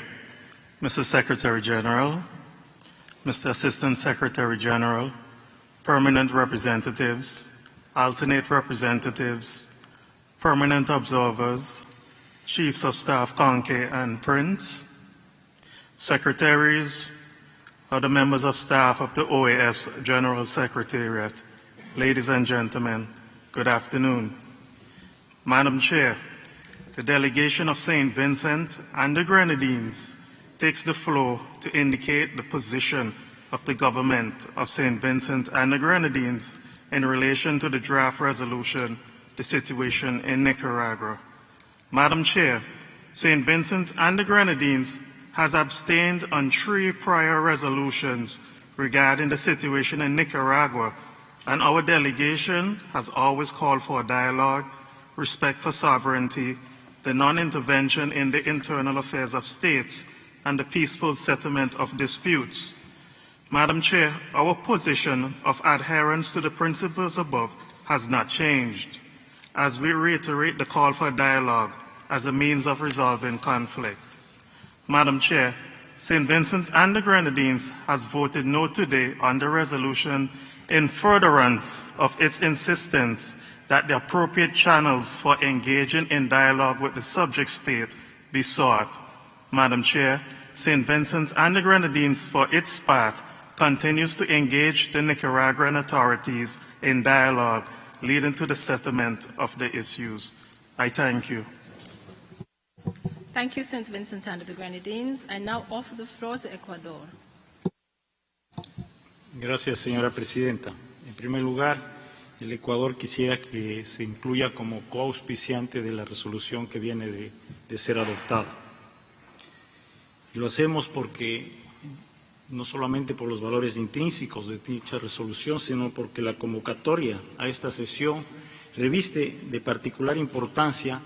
Mr. Secretary General, Mr. Assistant Secretary General, permanent representatives, alternate representatives, permanent observers, Chiefs of Staff Conke and Prince, secretaries, other members of staff of the OAS General Secretariat, ladies and gentlemen, good afternoon. Madam Chair, the delegation of St. Vincent and the Grenadines takes the floor to indicate the position of the government of St. Vincent and the Grenadines in relation to the draft resolution, the situation in Nicaragua. Madam Chair, St. Vincent and the Grenadines has abstained on 3 prior resolutions regarding the situation in Nicaragua, and our delegation has always called for dialogue, respect for sovereignty, the non-intervention in the internal affairs of states, and the peaceful settlement of disputes. Madam Chair, our position of adherence to the principles above has not changed, as we reiterate the call for dialogue as a means of resolving conflict. Madam Chair, St. Vincent and the Grenadines has voted no today on the resolution in furtherance of its insistence that the appropriate channels for engaging in dialogue with the subject state be sought. Madam Chair, St. Vincent and the Grenadines, for its part, continues to engage the Nicaraguan authorities in dialogue leading to the settlement of the issues. I thank you. Thank you, St. Vincent and the Grenadines. I now offer the floor to Ecuador. Gracias, señora presidenta. En primer lugar, el Ecuador quisiera que se incluya como coauspiciante de la resolución que viene de de ser adoptada. Y lo hacemos porque no solamente por los valores intrínsecos de dicha resolución, sino porque la convocatoria a esta sesión reviste de particular importancia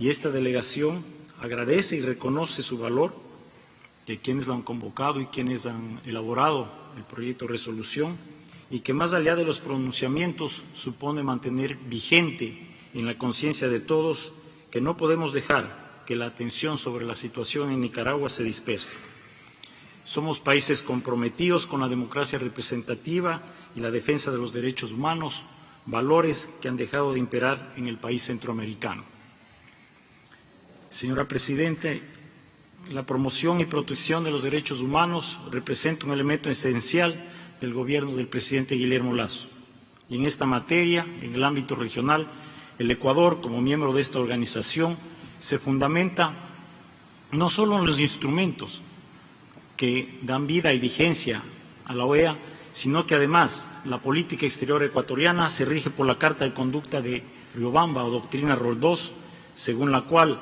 y esta delegación agradece y reconoce su valor de quienes la han convocado y quienes han elaborado el proyecto de resolución, y que más allá de los pronunciamientos supone mantener vigente en la conciencia de todos que no podemos dejar que la atención sobre la situación en Nicaragua se disperse. Somos países comprometidos con la democracia representativa y la defensa de los derechos humanos, valores que han dejado de imperar en el país centroamericano. Señora Presidenta, la promoción y protección de los derechos humanos representa un elemento esencial del gobierno del presidente Guillermo Lasso. Y en esta materia, en el ámbito regional, el Ecuador, como miembro de esta organización, se fundamenta no solo en los instrumentos que dan vida y vigencia a la OEA, sino que además la política exterior ecuatoriana se rige por la Carta de Conducta de Riobamba o Doctrina Roldós, según la cual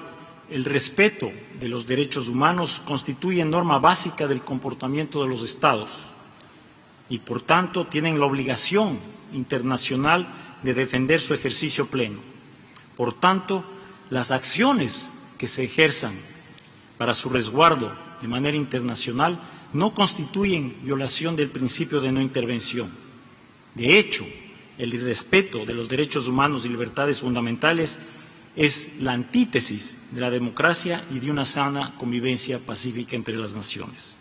el respeto de los derechos humanos constituye norma básica del comportamiento de los Estados y, por tanto, tienen la obligación internacional de defender su ejercicio pleno. Por tanto, las acciones que se ejerzan para su resguardo de manera internacional no constituyen violación del principio de no intervención. De hecho, el irrespeto de los derechos humanos y libertades fundamentales es la antítesis de la democracia y de una sana convivencia pacífica entre las naciones.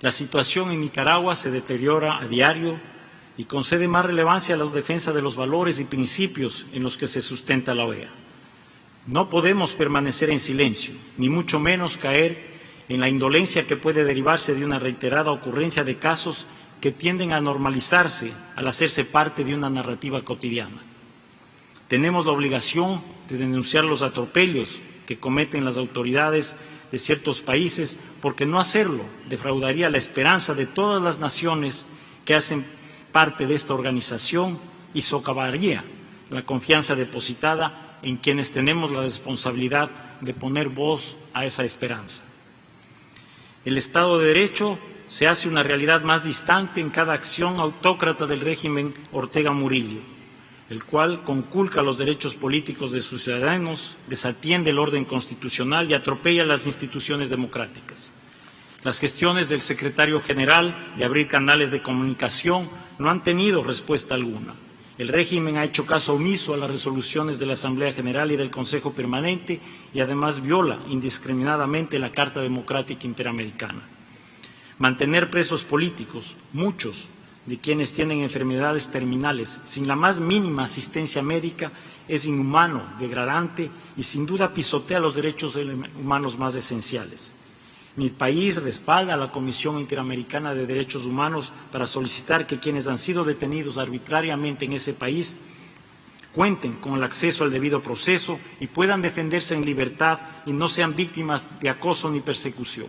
La situación en Nicaragua se deteriora a diario y concede más relevancia a la defensa de los valores y principios en los que se sustenta la OEA. No podemos permanecer en silencio, ni mucho menos caer en la indolencia que puede derivarse de una reiterada ocurrencia de casos que tienden a normalizarse al hacerse parte de una narrativa cotidiana. Tenemos la obligación de denunciar los atropellos que cometen las autoridades de ciertos países, porque no hacerlo defraudaría la esperanza de todas las naciones que hacen parte de esta organización y socavaría la confianza depositada en quienes tenemos la responsabilidad de poner voz a esa esperanza. El Estado de Derecho se hace una realidad más distante en cada acción autócrata del régimen Ortega Murillo, el cual conculca los derechos políticos de sus ciudadanos, desatiende el orden constitucional y atropella las instituciones democráticas. Las gestiones del secretario general de abrir canales de comunicación no han tenido respuesta alguna. El régimen ha hecho caso omiso a las resoluciones de la Asamblea General y del Consejo Permanente y además viola indiscriminadamente la Carta Democrática Interamericana. Mantener presos políticos, muchos de quienes tienen enfermedades terminales, sin la más mínima asistencia médica, es inhumano, degradante y sin duda pisotea los derechos humanos más esenciales. Mi país respalda a la Comisión Interamericana de Derechos Humanos para solicitar que quienes han sido detenidos arbitrariamente en ese país cuenten con el acceso al debido proceso y puedan defenderse en libertad y no sean víctimas de acoso ni persecución.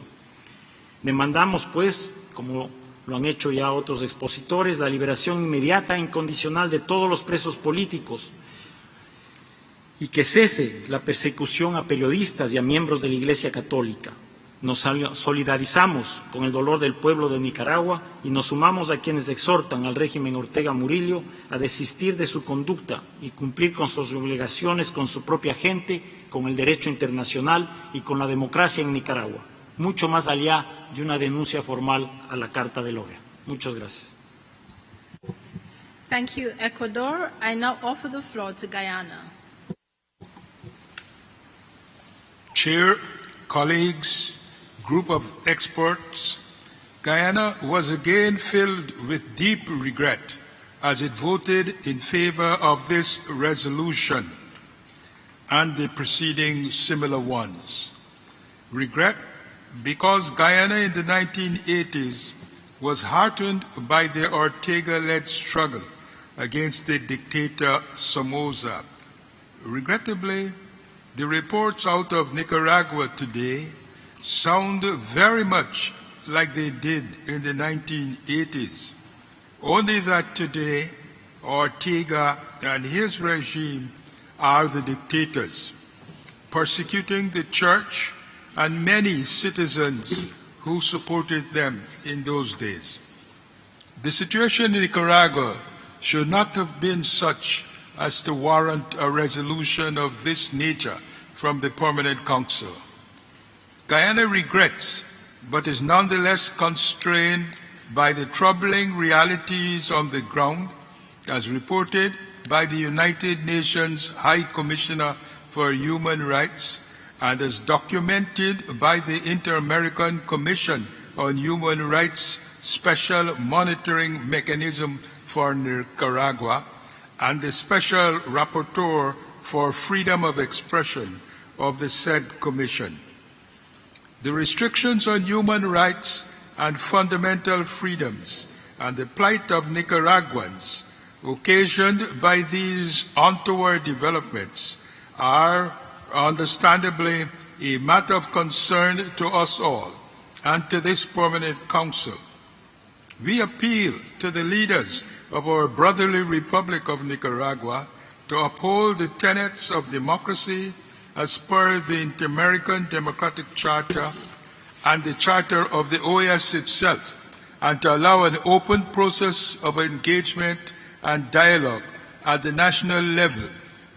Demandamos, pues, como lo han hecho ya otros expositores, la liberación inmediata e incondicional de todos los presos políticos y que cese la persecución a periodistas y a miembros de la Iglesia Católica. Nos solidarizamos con el dolor del pueblo de Nicaragua y nos sumamos a quienes exhortan al régimen Ortega Murillo a desistir de su conducta y cumplir con sus obligaciones con su propia gente, con el derecho internacional y con la democracia en Nicaragua, mucho más allá de una denuncia formal a la Carta de la OEA. Muchas gracias. Thank you, Ecuador. I now offer the floor to Guyana. Chair, colleagues, group of experts, Guyana was again filled with deep regret as it voted in favor of this resolution and the preceding similar ones. Regret because Guyana in the 1980s was heartened by the Ortega-led struggle against the dictator Somoza. Regrettably, the reports out of Nicaragua today sound very much like they did in the 1980s, only that today Ortega and his regime are the dictators. persecuting the church and many citizens who supported them in those days. The situation in Nicaragua should not have been such as to warrant a resolution of this nature from the Permanent Council. Guyana regrets, but is nonetheless constrained by the troubling realities on the ground, as reported by the United Nations High Commissioner for Human Rights and as documented by the Inter-American Commission on Human Rights Special Monitoring Mechanism for Nicaragua and the Special Rapporteur for Freedom of Expression of the said Commission. The restrictions on human rights and fundamental freedoms and the plight of Nicaraguans occasioned by these untoward developments are understandably a matter of concern to us all and to this Permanent Council. We appeal to the leaders of our brotherly Republic of Nicaragua to uphold the tenets of democracy as per the Inter-American Democratic Charter and the Charter of the OAS itself, and to allow an open process of engagement and dialogue at the national level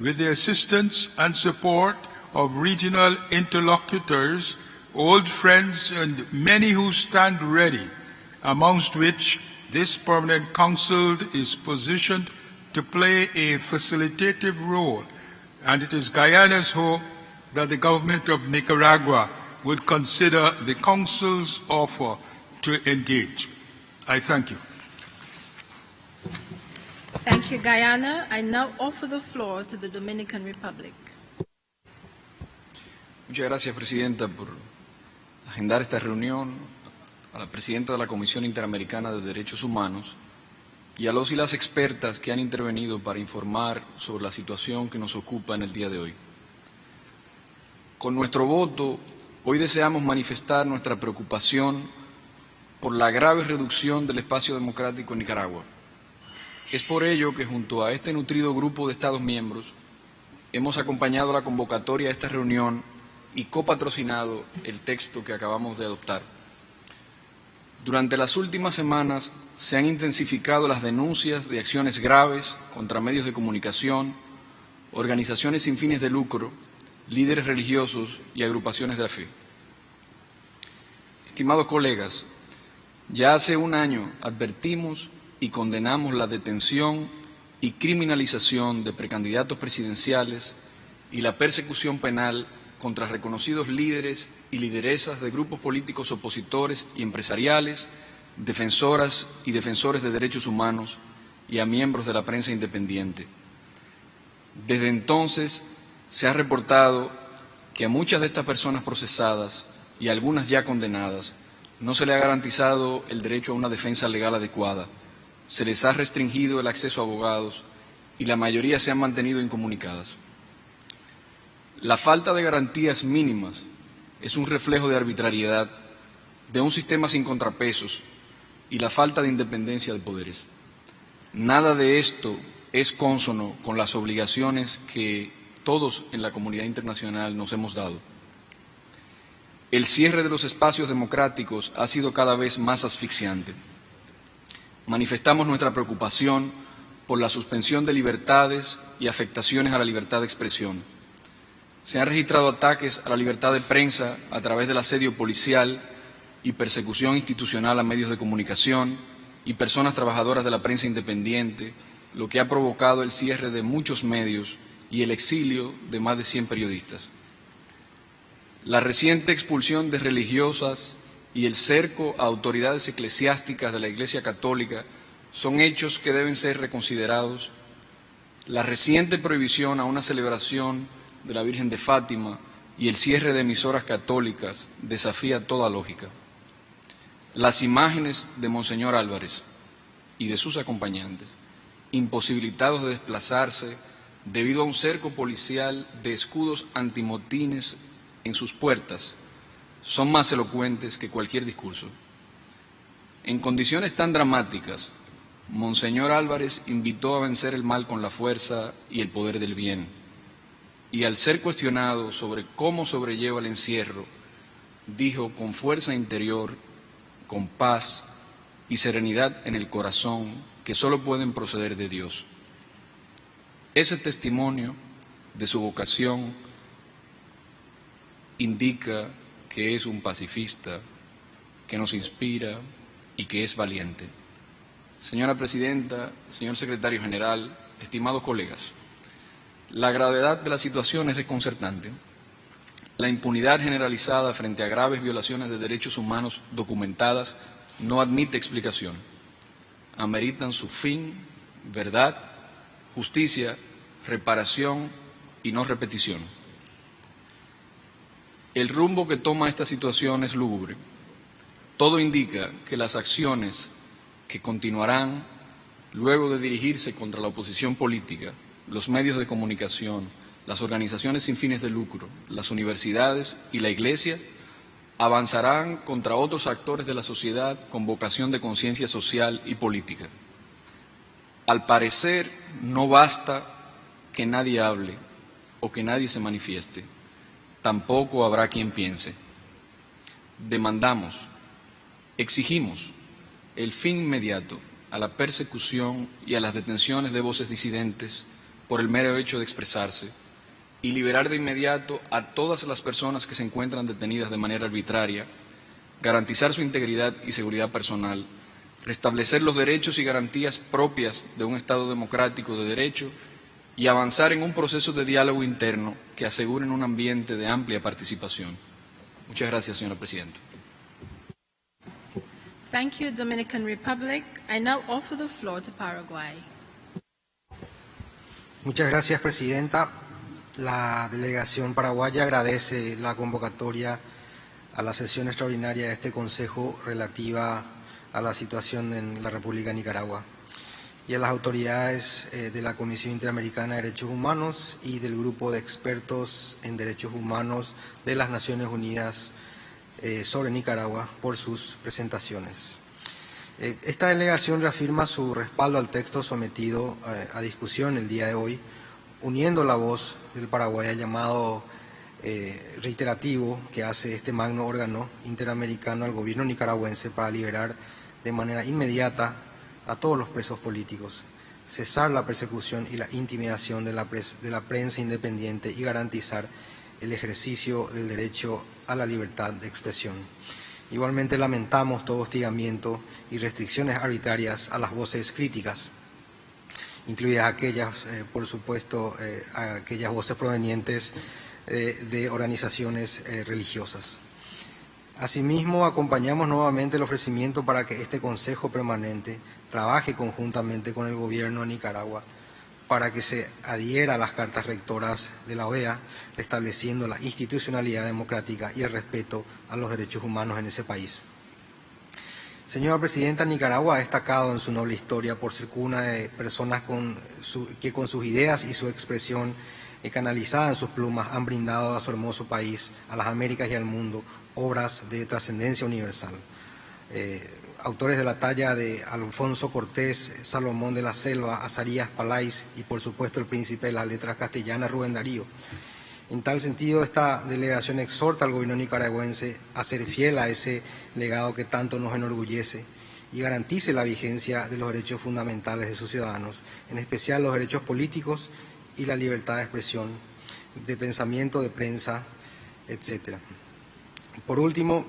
with the assistance and support of regional interlocutors, old friends, and many who stand ready, amongst which this Permanent Council is positioned to play a facilitative role, and it is Guyana's hope that the government of Nicaragua would consider the Council's offer to engage. I thank you. Thank you, Guyana. I now offer the floor to the Dominican Republic. Muchas gracias, Presidenta, por agendar esta reunión, a la Presidenta de la Comisión Interamericana de Derechos Humanos y a los y las expertas que han intervenido para informar sobre la situación que nos ocupa en el día de hoy. Con nuestro voto, hoy deseamos manifestar nuestra preocupación por la grave reducción del espacio democrático en Nicaragua. Es por ello que junto a este nutrido grupo de Estados miembros hemos acompañado la convocatoria a esta reunión y copatrocinado el texto que acabamos de adoptar. Durante las últimas semanas se han intensificado las denuncias de acciones graves contra medios de comunicación, organizaciones sin fines de lucro, líderes religiosos y agrupaciones de la fe. Estimados colegas, ya hace un año advertimos y condenamos la detención y criminalización de precandidatos presidenciales y la persecución penal contra reconocidos líderes y lideresas de grupos políticos opositores y empresariales, defensoras y defensores de derechos humanos y a miembros de la prensa independiente. Desde entonces se ha reportado que a muchas de estas personas procesadas y a algunas ya condenadas no se le ha garantizado el derecho a una defensa legal adecuada, se les ha restringido el acceso a abogados y la mayoría se han mantenido incomunicadas. La falta de garantías mínimas es un reflejo de arbitrariedad, de un sistema sin contrapesos y la falta de independencia de poderes. Nada de esto es cónsono con las obligaciones que todos en la comunidad internacional nos hemos dado. El cierre de los espacios democráticos ha sido cada vez más asfixiante. Manifestamos nuestra preocupación por la suspensión de libertades y afectaciones a la libertad de expresión. Se han registrado ataques a la libertad de prensa a través del asedio policial y persecución institucional a medios de comunicación y personas trabajadoras de la prensa independiente, lo que ha provocado el cierre de muchos medios y el exilio de más de 100 periodistas. La reciente expulsión de religiosas y el cerco a autoridades eclesiásticas de la Iglesia Católica son hechos que deben ser reconsiderados. La reciente prohibición a una celebración de la Virgen de Fátima y el cierre de emisoras católicas desafía toda lógica. Las imágenes de Monseñor Álvarez y de sus acompañantes, imposibilitados de desplazarse debido a un cerco policial de escudos antimotines en sus puertas, son más elocuentes que cualquier discurso. En condiciones tan dramáticas, Monseñor Álvarez invitó a vencer el mal con la fuerza y el poder del bien. y al ser cuestionado sobre cómo sobrelleva el encierro, dijo con fuerza interior, con paz y serenidad en el corazón que solo pueden proceder de Dios. Ese testimonio de su vocación indica que es un pacifista, que nos inspira y que es valiente. Señora Presidenta, señor Secretario General, estimados colegas, la gravedad de la situación es desconcertante. La impunidad generalizada frente a graves violaciones de derechos humanos documentadas no admite explicación. Ameritan su fin, verdad, justicia, reparación y no repetición. El rumbo que toma esta situación es lúgubre. Todo indica que las acciones que continuarán luego de dirigirse contra la oposición política, los medios de comunicación, las organizaciones sin fines de lucro, las universidades y la Iglesia, avanzarán contra otros actores de la sociedad con vocación de conciencia social y política. Al parecer, no basta que nadie hable o que nadie se manifieste. Tampoco habrá quien piense. Demandamos, exigimos el fin inmediato a la persecución y a las detenciones de voces disidentes por el mero hecho de expresarse y liberar de inmediato a todas las personas que se encuentran detenidas de manera arbitraria, garantizar su integridad y seguridad personal, restablecer los derechos y garantías propias de un Estado democrático de derecho y avanzar en un proceso de diálogo interno que aseguren un ambiente de amplia participación. Muchas gracias, señora Presidenta. Thank you, Dominican Republic. I now offer the floor to Paraguay. Muchas gracias, Presidenta. La delegación paraguaya agradece la convocatoria a la sesión extraordinaria de este Consejo relativa a la situación en la República de Nicaragua y a las autoridades de la Comisión Interamericana de Derechos Humanos y del Grupo de Expertos en Derechos Humanos de las Naciones Unidas sobre Nicaragua por sus presentaciones. Esta delegación reafirma su respaldo al texto sometido a discusión el día de hoy, uniendo la voz del Paraguay al llamado reiterativo que hace este magno órgano interamericano al gobierno nicaragüense para liberar de manera inmediata a todos los presos políticos, cesar la persecución y la intimidación de la prensa independiente y garantizar el ejercicio del derecho a la libertad de expresión. Igualmente lamentamos todo hostigamiento y restricciones arbitrarias a las voces críticas, incluidas aquellas, por supuesto, aquellas voces provenientes de organizaciones religiosas. Asimismo, acompañamos nuevamente el ofrecimiento para que este Consejo Permanente trabaje conjuntamente con el Gobierno de Nicaragua para que se adhiera a las cartas rectoras de la OEA, restableciendo la institucionalidad democrática y el respeto a los derechos humanos en ese país. Señora Presidenta, Nicaragua ha destacado en su noble historia por ser cuna de personas que con sus ideas y su expresión canalizada en sus plumas han brindado a su hermoso país, a las Américas y al mundo, obras de trascendencia universal. Autores de la talla de Alfonso Cortés, Salomón de la Selva, Azarías Palais y por supuesto el príncipe de las letras castellanas, Rubén Darío. En tal sentido, esta delegación exhorta al gobierno nicaragüense a ser fiel a ese legado que tanto nos enorgullece y garantice la vigencia de los derechos fundamentales de sus ciudadanos, en especial los derechos políticos y la libertad de expresión, de pensamiento, de prensa, etc. Por último,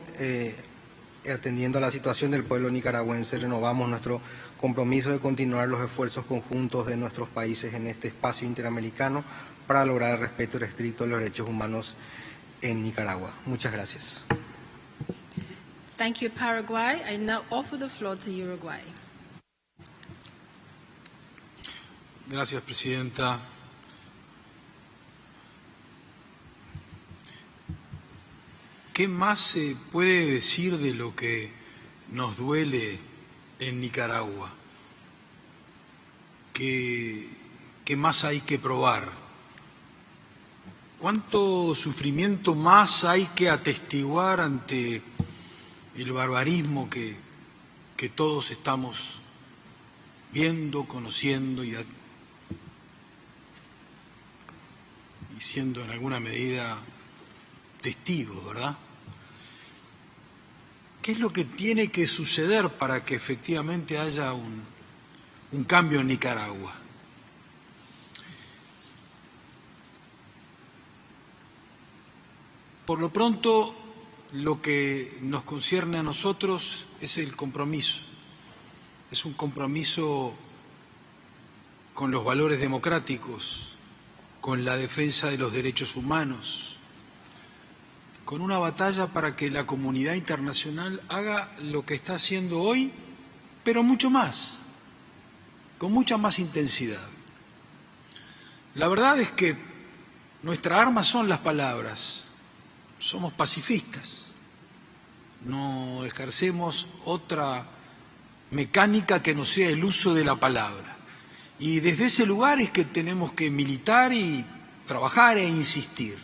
atendiendo a la situación del pueblo nicaragüense, renovamos nuestro compromiso de continuar los esfuerzos conjuntos de nuestros países en este espacio interamericano para lograr el respeto restricto de los derechos humanos en Nicaragua. Muchas gracias. Thank you, Paraguay. I now offer the floor to Uruguay. Gracias, Presidenta. ¿Qué más se puede decir de lo que nos duele en Nicaragua? ¿Qué más hay que probar? ¿Cuánto sufrimiento más hay que atestiguar ante el barbarismo que todos estamos viendo, conociendo y y siendo en alguna medida testigos, ¿verdad? ¿Qué es lo que tiene que suceder para que efectivamente haya un cambio en Nicaragua? Por lo pronto, lo que nos concierne a nosotros es el compromiso. Es un compromiso con los valores democráticos, con la defensa de los derechos humanos, con una batalla para que la comunidad internacional haga lo que está haciendo hoy, pero mucho más, con mucha más intensidad. La verdad es que nuestra arma son las palabras. Somos pacifistas, no ejercemos otra mecánica que no sea el uso de la palabra. Y desde ese lugar es que tenemos que militar y trabajar e insistir.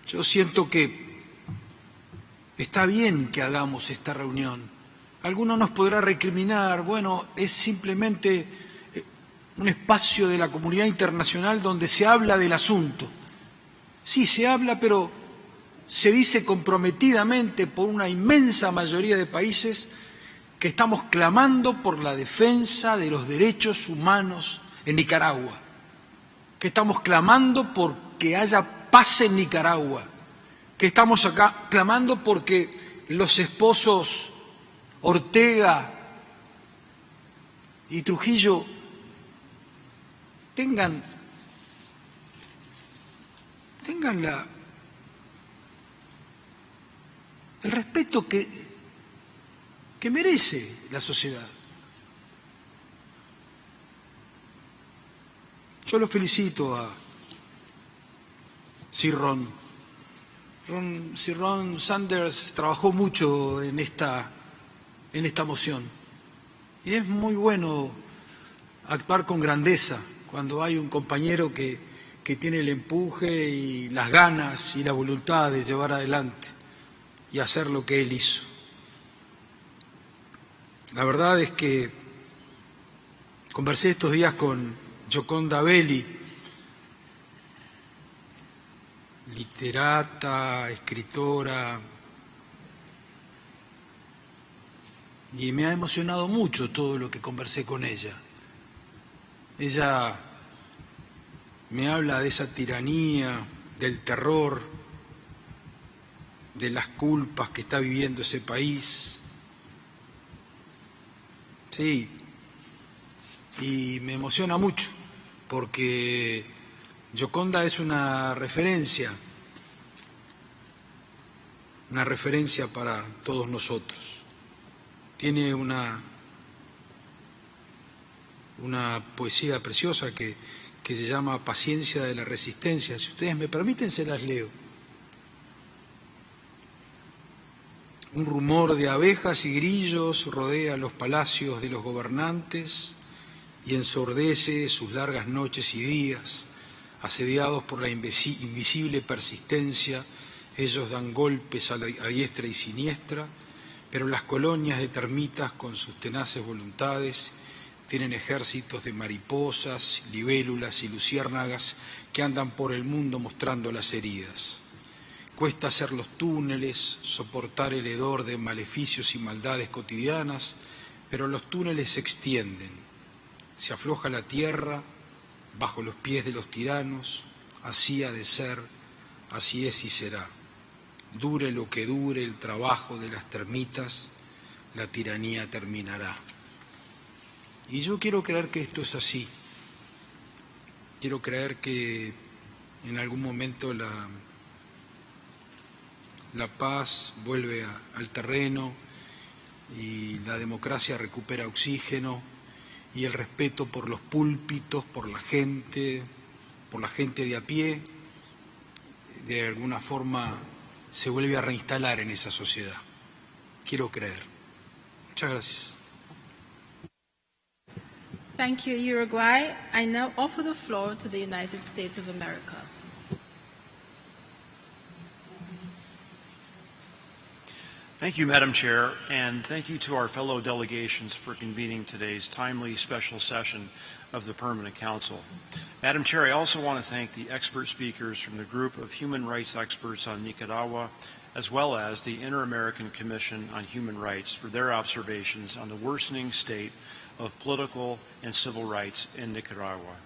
Yo siento que está bien que hagamos esta reunión. Alguno nos podrá recriminar, bueno, es simplemente un espacio de la comunidad internacional donde se habla del asunto. Sí, se habla, pero se dice comprometidamente por una inmensa mayoría de países que estamos clamando por la defensa de los derechos humanos en Nicaragua, que estamos clamando por que haya paz en Nicaragua, que estamos acá clamando porque los esposos Ortega y Trujillo tengan el respeto que merece la sociedad. Yo lo felicito a Sir Ron. Sir Ron Sanders trabajó mucho en esta moción. Y es muy bueno actuar con grandeza cuando hay un compañero que tiene el empuje y las ganas y la voluntad de llevar adelante y hacer lo que él hizo. La verdad es que conversé estos días con Gioconda Belli, literata, escritora, y me ha emocionado mucho todo lo que conversé con ella. Ella me habla de esa tiranía, del terror, de las culpas que está viviendo ese país. Sí, y me emociona mucho, porque Gioconda es una referencia para todos nosotros. Tiene una poesía preciosa que se llama Paciencia de la Resistencia. Si ustedes me permiten, se las leo. Un rumor de abejas y grillos rodea los palacios de los gobernantes y ensordece sus largas noches y días. Asediados por la invisible persistencia, ellos dan golpes a diestra y siniestra, pero las colonias de termitas con sus tenaces voluntades tienen ejércitos de mariposas, libélulas y luciérnagas que andan por el mundo mostrando las heridas. Cuesta hacer los túneles, soportar el hedor de maleficios y maldades cotidianas, pero los túneles se extienden. Se afloja la tierra bajo los pies de los tiranos, así ha de ser, así es y será. Dure lo que dure el trabajo de las termitas, la tiranía terminará. Y yo quiero creer que esto es así. Quiero creer que en algún momento la paz vuelve al terreno y la democracia recupera oxígeno y el respeto por los púlpitos, por la gente de a pie, de alguna forma se vuelve a reinstalar en esa sociedad. Quiero creer. Muchas gracias. Thank you, Uruguay. I now offer the floor to the United States of America. Thank you, Madam Chair, and thank you to our fellow delegations for convening today's timely special session of the Permanent Council. Madam Chair, I also want to thank the expert speakers from the group of human rights experts on Nicaragua, as well as the Inter-American Commission on Human Rights for their observations on the worsening state of political and civil rights in Nicaragua.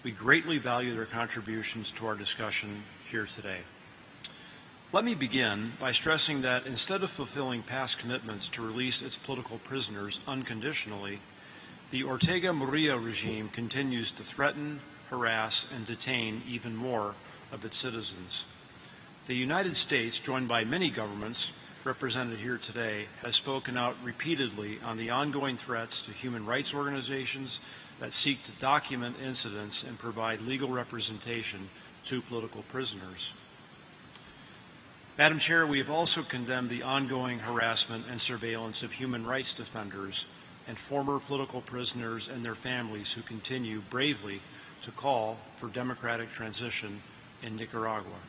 We greatly value their contributions to our discussion here today. Let me begin by stressing that instead of fulfilling past commitments to release its political prisoners unconditionally, the Ortega Murillo regime continues to threaten, harass, and detain even more of its citizens. The United States, joined by many governments represented here today, has spoken out repeatedly on the ongoing threats to human rights organizations that seek to document incidents and provide legal representation to political prisoners. Madam Chair, we have also condemned the ongoing harassment and surveillance of human rights defenders and former political prisoners and their families who continue bravely to call for democratic transition in Nicaragua.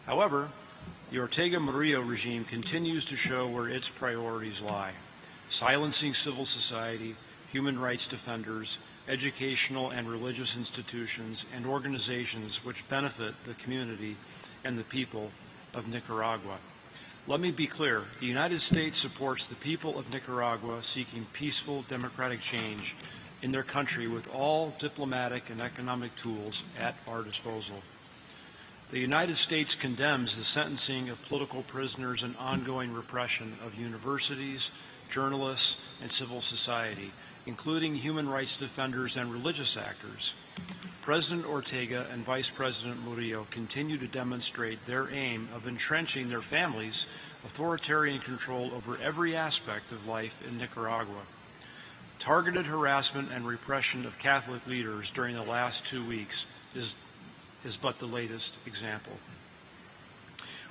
However, the Ortega Murillo regime continues to show where its priorities lie, silencing civil society, human rights defenders, educational and religious institutions, and organizations which benefit the community and the people of Nicaragua. Let me be clear, the United States supports the people of Nicaragua seeking peaceful democratic change in their country with all diplomatic and economic tools at our disposal. The United States condemns the sentencing of political prisoners and ongoing repression of universities, journalists, and civil society, including human rights defenders and religious actors. President Ortega and Vice President Murillo continue to demonstrate their aim of entrenching their families' authoritarian control over every aspect of life in Nicaragua. Targeted harassment and repression of Catholic leaders during the last 2 weeks is but the latest example.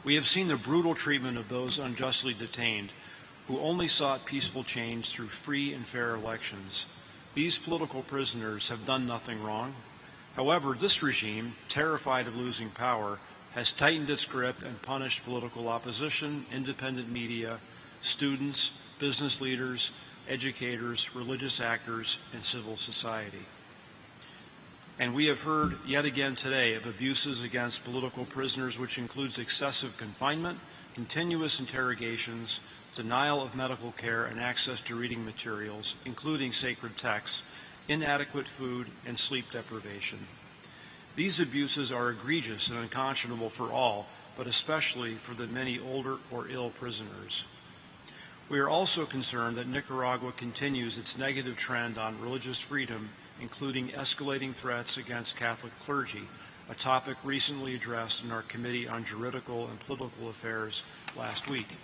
We have seen the brutal treatment of those unjustly detained who only sought peaceful change through free and fair elections. These political prisoners have done nothing wrong. However, this regime, terrified of losing power, has tightened its grip and punished political opposition, independent media, students, business leaders, educators, religious actors, and civil society. And we have heard yet again today of abuses against political prisoners, which includes excessive confinement, continuous interrogations, denial of medical care and access to reading materials, including sacred texts, inadequate food, and sleep deprivation. These abuses are egregious and unconscionable for all, but especially for the many older or ill prisoners. We are also concerned that Nicaragua continues its negative trend on religious freedom, including escalating threats against Catholic clergy, a topic recently addressed in our Committee on Juridical and Political Affairs last week.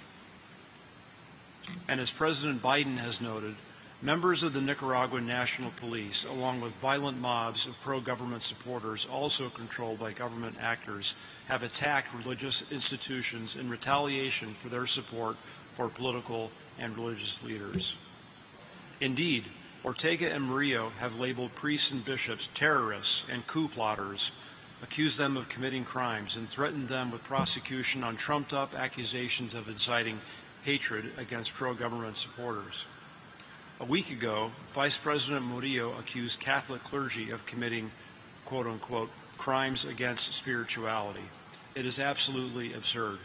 And as President Biden has noted, members of the Nicaraguan National Police, along with violent mobs of pro-government supporters also controlled by government actors, have attacked religious institutions in retaliation for their support for political and religious leaders. Indeed, Ortega and Murillo have labeled priests and bishops terrorists and coup plotters, accused them of committing crimes, and threatened them with prosecution on trumped-up accusations of inciting hatred against pro-government supporters. A week ago, Vice President Murillo accused Catholic clergy of committing, quote-unquote, crimes against spirituality. It is absolutely absurd.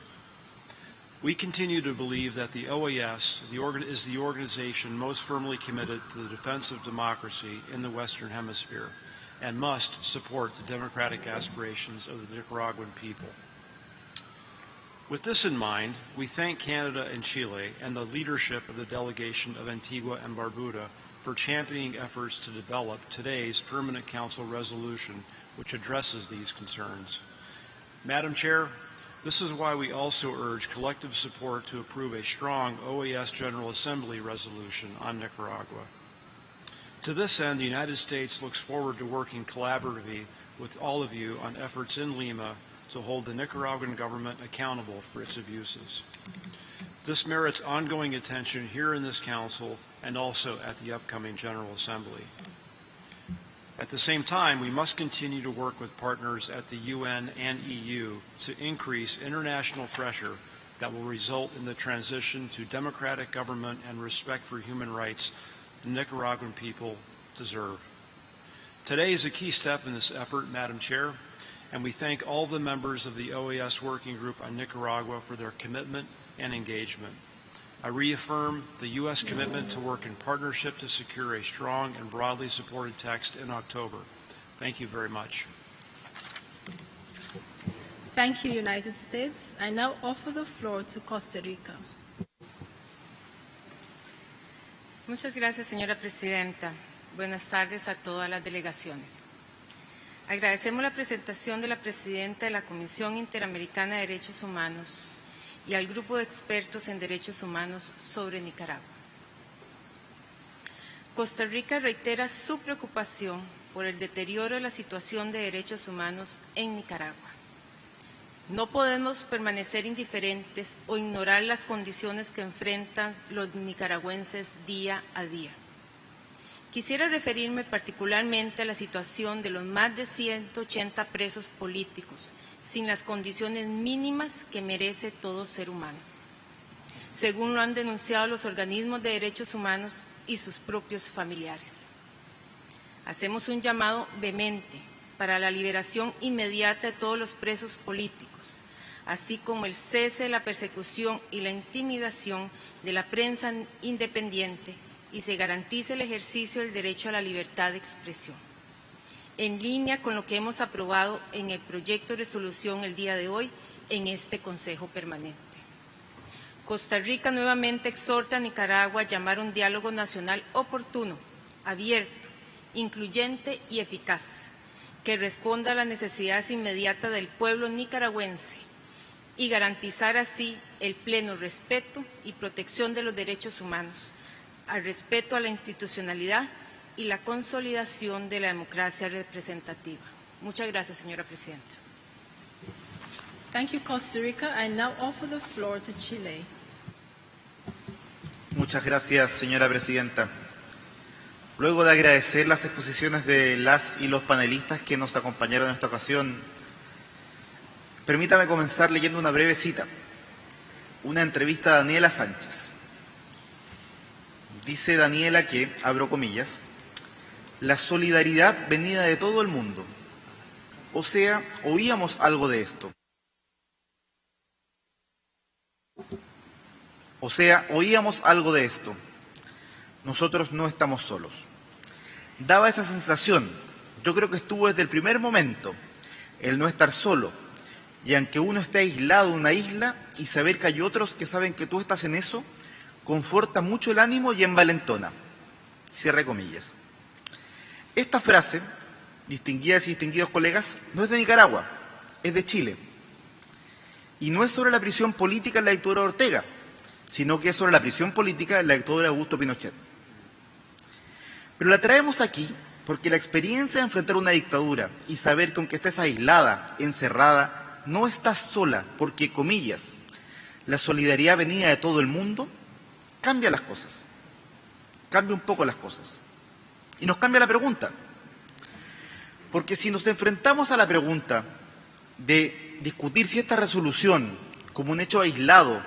We continue to believe that the OAS is the organization most firmly committed to the defense of democracy in the Western Hemisphere and must support the democratic aspirations of the Nicaraguan people. With this in mind, we thank Canada and Chile and the leadership of the delegation of Antigua and Barbuda for championing efforts to develop today's Permanent Council resolution, which addresses these concerns. Madam Chair, this is why we also urge collective support to approve a strong OAS General Assembly resolution on Nicaragua. To this end, the United States looks forward to working collaboratively with all of you on efforts in Lima to hold the Nicaraguan government accountable for its abuses. This merits ongoing attention here in this Council and also at the upcoming General Assembly. At the same time, we must continue to work with partners at the UN and EU to increase international pressure that will result in the transition to democratic government and respect for human rights the Nicaraguan people deserve. Today is a key step in this effort, Madam Chair, and we thank all the members of the OAS Working Group on Nicaragua for their commitment and engagement. I reaffirm the U.S. commitment to work in partnership to secure a strong and broadly supported text in October. Thank you very much. Thank you, United States. I now offer the floor to Costa Rica. Muchas gracias, señora presidenta. Buenas tardes a todas las delegaciones. Agradecemos la presentación de la presidenta de la Comisión Interamericana de Derechos Humanos y al grupo de expertos en derechos humanos sobre Nicaragua. Costa Rica reitera su preocupación por el deterioro de la situación de derechos humanos en Nicaragua. No podemos permanecer indiferentes o ignorar las condiciones que enfrentan los nicaragüenses día a día. Quisiera referirme particularmente a la situación de los más de 180 presos políticos, sin las condiciones mínimas que merece todo ser humano, según lo han denunciado los organismos de derechos humanos y sus propios familiares. Hacemos un llamado vehemente para la liberación inmediata de todos los presos políticos, así como el cese de la persecución y la intimidación de la prensa independiente y se garantice el ejercicio del derecho a la libertad de expresión, en línea con lo que hemos aprobado en el proyecto de resolución el día de hoy en este Consejo Permanente. Costa Rica nuevamente exhorta a Nicaragua a llamar a un diálogo nacional oportuno, abierto, incluyente y eficaz, que responda a las necesidades inmediatas del pueblo nicaragüense y garantizar así el pleno respeto y protección de los derechos humanos, al respeto a la institucionalidad y la consolidación de la democracia representativa. Muchas gracias, señora presidenta. Thank you, Costa Rica. I now offer the floor to Chile. Muchas gracias, señora presidenta. Luego de agradecer las exposiciones de las y los panelistas que nos acompañaron en esta ocasión, permítame comenzar leyendo una breve cita, una entrevista a Daniela Sánchez. Dice Daniela que, abro comillas, la solidaridad venía de todo el mundo. O sea, oíamos algo de esto. Nosotros no estamos solos. Daba esa sensación, yo creo que estuvo desde el primer momento, el no estar solo. Y aunque uno esté aislado en una isla y saber que hay otros que saben que tú estás en eso, conforta mucho el ánimo y envalentona. Cierre comillas. Esta frase, distinguidas y distinguidos colegas, no es de Nicaragua, es de Chile. Y no es sobre la prisión política en la dictadura de Ortega, sino que es sobre la prisión política en la dictadura de Augusto Pinochet. Pero la traemos aquí porque la experiencia de enfrentar una dictadura y saber que aunque estés aislada, encerrada, no estás sola, porque, comillas, la solidaridad venía de todo el mundo, cambia las cosas, cambia un poco las cosas. Y nos cambia la pregunta, porque si nos enfrentamos a la pregunta de discutir si esta resolución, como un hecho aislado,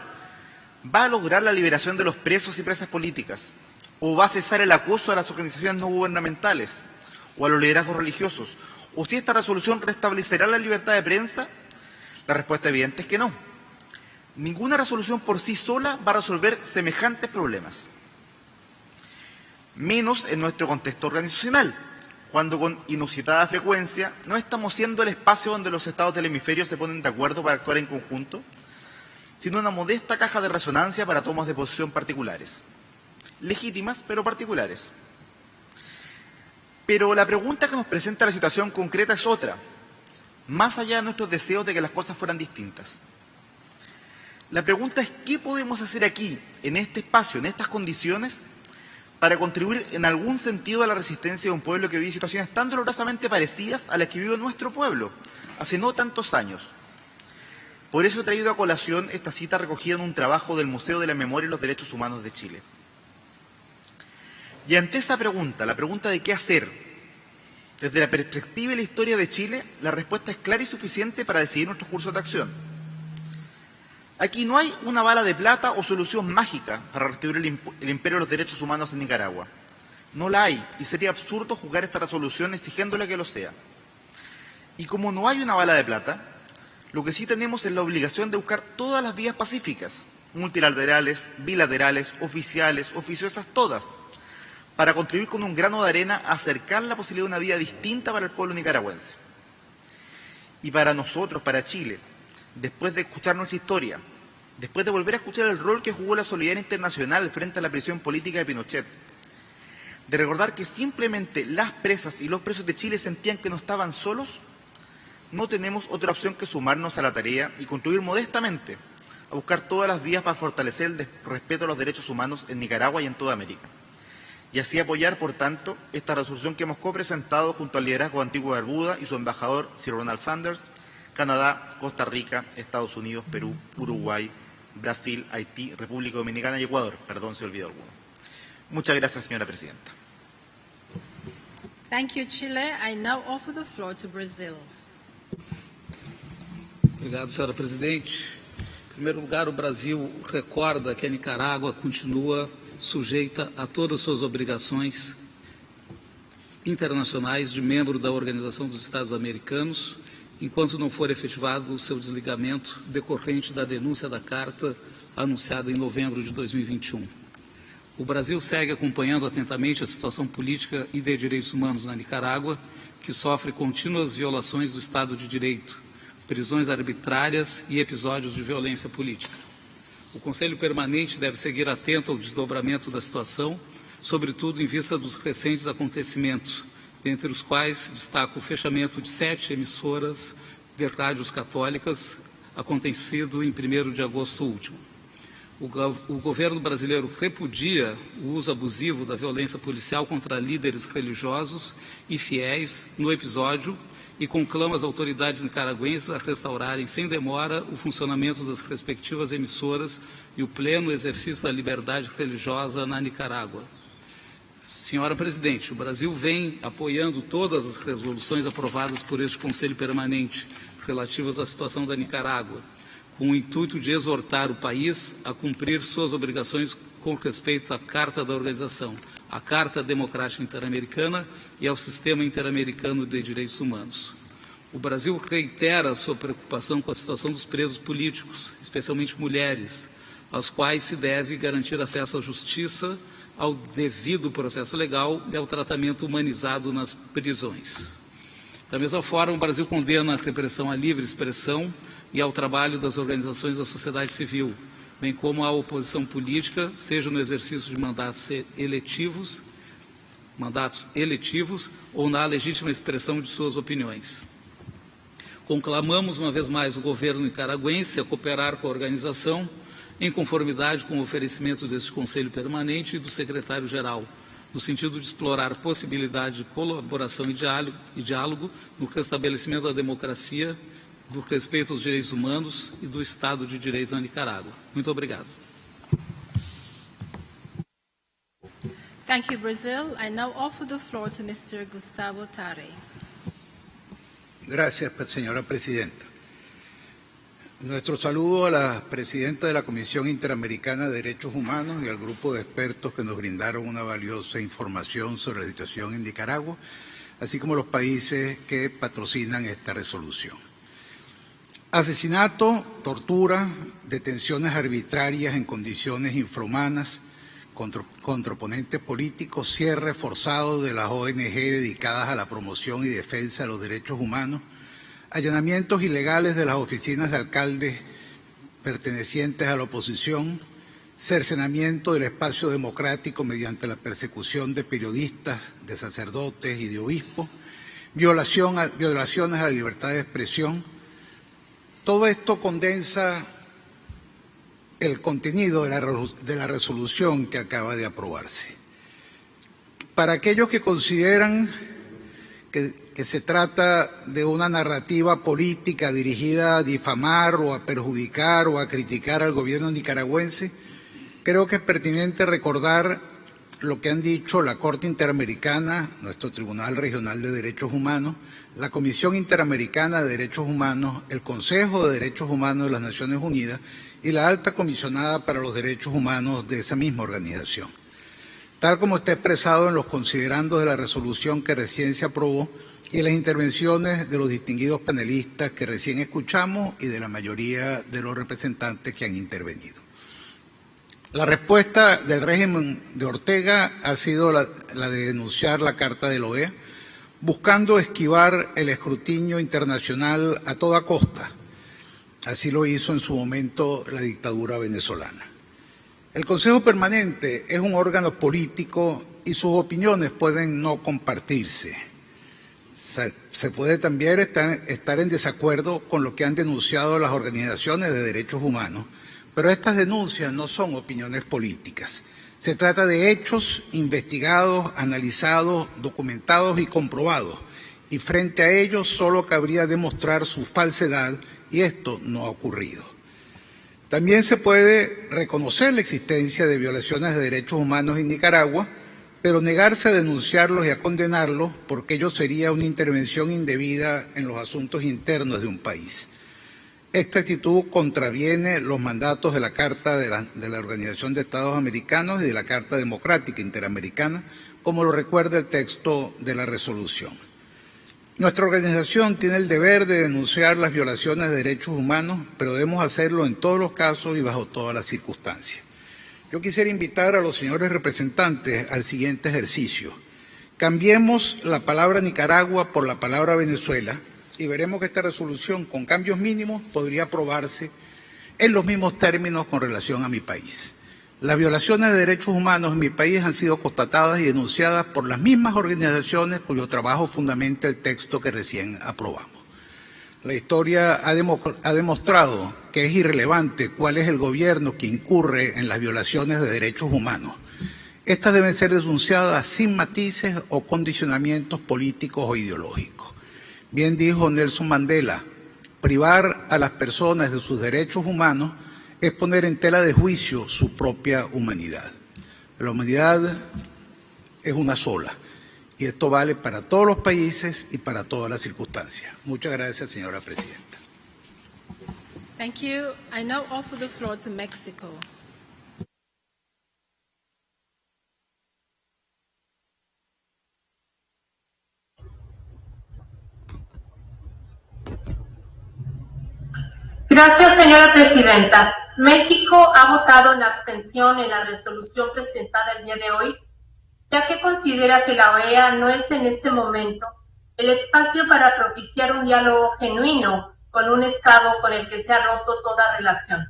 va a lograr la liberación de los presos y presas políticas, o va a cesar el acoso a las organizaciones no gubernamentales, o a los liderazgos religiosos, o si esta resolución restablecerá la libertad de prensa, la respuesta evidente es que no. Ninguna resolución por sí sola va a resolver semejantes problemas. Menos en nuestro contexto organizacional, cuando con inusitada frecuencia no estamos siendo el espacio donde los estados del hemisferio se ponen de acuerdo para actuar en conjunto, sino una modesta caja de resonancia para tomas de posición particulares. Legítimas, pero particulares. Pero la pregunta que nos presenta la situación concreta es otra, más allá de nuestros deseos de que las cosas fueran distintas. La pregunta es, ¿qué podemos hacer aquí, en este espacio, en estas condiciones, para contribuir en algún sentido a la resistencia de un pueblo que vive situaciones tan dolorosamente parecidas a las que vive nuestro pueblo, hace no tantos años? Por eso he traído a colación esta cita recogida en un trabajo del Museo de la Memoria y los Derechos Humanos de Chile. Y ante esa pregunta, la pregunta de qué hacer, desde la perspectiva y la historia de Chile, la respuesta es clara y suficiente para decidir nuestros cursos de acción. Aquí no hay una bala de plata o solución mágica para restituir el imperio de los derechos humanos en Nicaragua. No la hay, y sería absurdo juzgar esta resolución exigiéndole que lo sea. Y como no hay una bala de plata, lo que sí tenemos es la obligación de buscar todas las vías pacíficas, multilaterales, bilaterales, oficiales, oficiosas, todas, para contribuir con un grano de arena a acercar la posibilidad de una vida distinta para el pueblo nicaragüense. Y para nosotros, para Chile, después de escuchar nuestra historia, después de volver a escuchar el rol que jugó la solidaridad internacional frente a la presión política de Pinochet, de recordar que simplemente las presas y los presos de Chile sentían que no estaban solos, no tenemos otra opción que sumarnos a la tarea y contribuir modestamente a buscar todas las vías para fortalecer el respeto a los derechos humanos en Nicaragua y en toda América. Y así apoyar, por tanto, esta resolución que hemos copresentado junto al liderazgo de Antigua y Barbuda y su embajador, Sir Ronald Sanders, Canadá, Costa Rica, Estados Unidos, Perú, Uruguay, Brasil, Haití, República Dominicana y Ecuador. Perdón si olvidó alguno. Muchas gracias, señora presidenta. Thank you, Chile. I now offer the floor to Brazil. Obrigado, senhora presidente. Em primeiro lugar, o Brasil recorda que a Nicarágua continua sujeita a todas as suas obrigações internacionais de membro da Organização dos Estados Americanos, enquanto não for efetivado o seu desligamento decorrente da denúncia da Carta anunciada em novembro de 2021. O Brasil segue acompanhando atentamente a situação política e de direitos humanos na Nicarágua, que sofre contínuas violações do Estado de Direito, prisões arbitrárias e episódios de violência política. O Conselho Permanente deve seguir atento ao desdobramento da situação, sobretudo em vista dos recentes acontecimentos, dentre os quais destaca o fechamento de 7 emissoras de rádios católicas, acontecido em 1º de agosto último. O governo brasileiro repudia o uso abusivo da violência policial contra líderes religiosos e fiéis no episódio e conclama as autoridades nicaragüenses a restaurarem sem demora o funcionamento das respectivas emissoras e o pleno exercício da liberdade religiosa na Nicarágua. Senhora Presidente, o Brasil vem apoiando todas as resoluções aprovadas por este Conselho Permanente relativas à situação da Nicarágua, com o intuito de exortar o país a cumprir suas obrigações com respeito à Carta da Organização, à Carta Democrática Interamericana e ao Sistema Interamericano de Direitos Humanos. O Brasil reitera a sua preocupação com a situação dos presos políticos, especialmente mulheres, aos quais se deve garantir acesso à justiça, ao devido processo legal e ao tratamento humanizado nas prisões. Da mesma forma, o Brasil condena a repressão à livre expressão e ao trabalho das organizações da sociedade civil, bem como à oposição política, seja no exercício de mandatos eletivos ou na legítima expressão de suas opiniões. Conclamamos uma vez mais o governo nicaragüense a cooperar com a organização em conformidade com o oferecimento deste Conselho Permanente e do Secretário-Geral, no sentido de explorar possibilidade de colaboração e diálogo no restabelecimento da democracia, do respeito aos direitos humanos e do Estado de Direito na Nicarágua. Muito obrigado. Thank you, Brazil. I now offer the floor to Mr. Gustavo Tare. Gracias, señora presidenta. Nuestro saludo a la presidenta de la Comisión Interamericana de Derechos Humanos y al grupo de expertos que nos brindaron una valiosa información sobre la situación en Nicaragua, así como los países que patrocinan esta resolución. Asesinato, tortura, detenciones arbitrarias en condiciones infrahumanas, contra oponentes políticos, cierre forzado de las ONG dedicadas a la promoción y defensa de los derechos humanos, allanamientos ilegales de las oficinas de alcaldes pertenecientes a la oposición, cercenamiento del espacio democrático mediante la persecución de periodistas, de sacerdotes y de obispos, violaciones a la libertad de expresión. Todo esto condensa el contenido de la resolución que acaba de aprobarse. Para aquellos que consideran que se trata de una narrativa política dirigida a difamar o a perjudicar o a criticar al gobierno nicaragüense, creo que es pertinente recordar lo que han dicho la Corte Interamericana, nuestro Tribunal Regional de Derechos Humanos, la Comisión Interamericana de Derechos Humanos, el Consejo de Derechos Humanos de las Naciones Unidas y la Alta Comisionada para los Derechos Humanos de esa misma organización. tal como está expresado en los considerandos de la resolución que recién se aprobó y en las intervenciones de los distinguidos panelistas que recién escuchamos y de la mayoría de los representantes que han intervenido. La respuesta del régimen de Ortega ha sido la de denunciar la Carta de la OEA, buscando esquivar el escrutinio internacional a toda costa. Así lo hizo en su momento la dictadura venezolana. El Consejo Permanente es un órgano político y sus opiniones pueden no compartirse. Se puede también estar en desacuerdo con lo que han denunciado las organizaciones de derechos humanos, pero estas denuncias no son opiniones políticas. Se trata de hechos investigados, analizados, documentados y comprobados, y frente a ellos solo cabría demostrar su falsedad, y esto no ha ocurrido. También se puede reconocer la existencia de violaciones de derechos humanos en Nicaragua, pero negarse a denunciarlos y a condenarlos porque ello sería una intervención indebida en los asuntos internos de un país. Esta actitud contraviene los mandatos de la Carta de la Organización de Estados Americanos y de la Carta Democrática Interamericana, como lo recuerda el texto de la resolución. Nuestra organización tiene el deber de denunciar las violaciones de derechos humanos, pero debemos hacerlo en todos los casos y bajo todas las circunstancias. Yo quisiera invitar a los señores representantes al siguiente ejercicio. Cambiemos la palabra Nicaragua por la palabra Venezuela y veremos que esta resolución, con cambios mínimos, podría aprobarse en los mismos términos con relación a mi país. Las violaciones de derechos humanos en mi país han sido constatadas y denunciadas por las mismas organizaciones cuyo trabajo fundamenta el texto que recién aprobamos. La historia ha demostrado que es irrelevante cuál es el gobierno que incurre en las violaciones de derechos humanos. Estas deben ser denunciadas sin matices o condicionamientos políticos o ideológicos. Bien dijo Nelson Mandela, privar a las personas de sus derechos humanos es poner en tela de juicio su propia humanidad. La humanidad es una sola. Y esto vale para todos los países y para todas las circunstancias. Muchas gracias, señora presidenta. Thank you. I now offer the floor to Mexico. Gracias, señora presidenta. México ha votado en abstención en la resolución presentada el día de hoy, ya que considera que la OEA no es en este momento el espacio para propiciar un diálogo genuino con un Estado con el que se ha roto toda relación.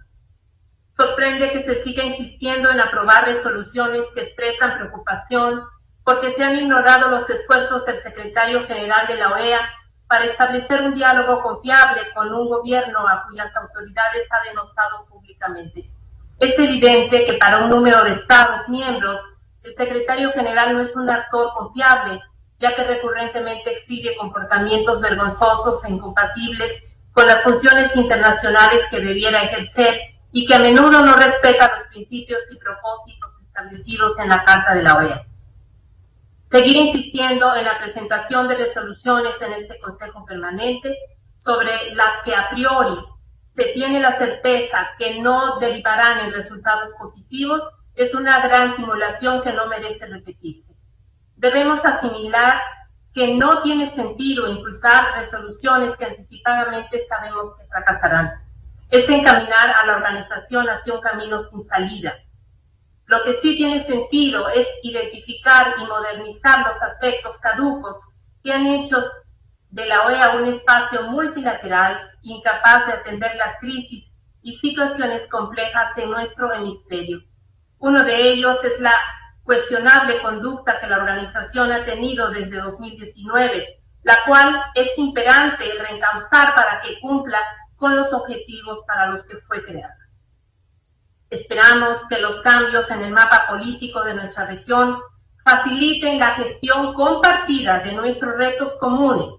Sorprende que se siga insistiendo en aprobar resoluciones que expresan preocupación porque se han ignorado los esfuerzos del secretario general de la OEA para establecer un diálogo confiable con un gobierno a cuyas autoridades ha denostado públicamente. Es evidente que para un número de Estados miembros, el secretario general no es un actor confiable, ya que recurrentemente exhibe comportamientos vergonzosos e incompatibles con las funciones internacionales que debiera ejercer y que a menudo no respeta los principios y propósitos establecidos en la Carta de la OEA. Seguir insistiendo en la presentación de resoluciones en este Consejo Permanente sobre las que a priori se tiene la certeza que no derivarán en resultados positivos es una gran simulación que no merece repetirse. Debemos asimilar que no tiene sentido impulsar resoluciones que anticipadamente sabemos que fracasarán. Es encaminar a la organización hacia un camino sin salida. Lo que sí tiene sentido es identificar y modernizar los aspectos caducos que han hecho de la OEA un espacio multilateral incapaz de atender las crisis y situaciones complejas en nuestro hemisferio. Uno de ellos es la cuestionable conducta que la organización ha tenido desde 2019, la cual es imperante reencauzar para que cumpla con los objetivos para los que fue creada. Esperamos que los cambios en el mapa político de nuestra región faciliten la gestión compartida de nuestros retos comunes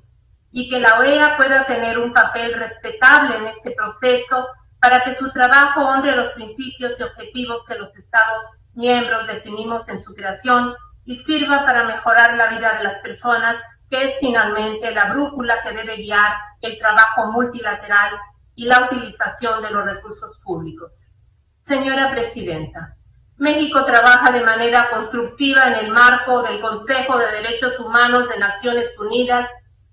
y que la OEA pueda tener un papel respetable en este proceso para que su trabajo honre los principios y objetivos que los Estados miembros definimos en su creación y sirva para mejorar la vida de las personas, que es finalmente la brújula que debe guiar el trabajo multilateral y la utilización de los recursos públicos. Señora presidenta, México trabaja de manera constructiva en el marco del Consejo de Derechos Humanos de Naciones Unidas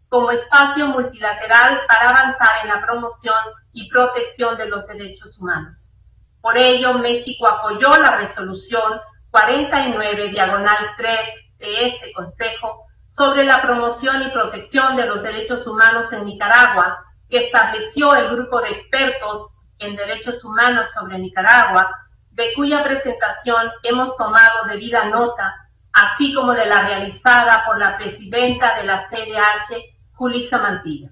como espacio multilateral para avanzar en la promoción y protección de los derechos humanos. Por ello, México apoyó la resolución 49/3 de ese Consejo sobre la promoción y protección de los derechos humanos en Nicaragua, que estableció el grupo de expertos en derechos humanos sobre Nicaragua, de cuya presentación hemos tomado debida nota, así como de la realizada por la presidenta de la CDH, Julissa Mantilla.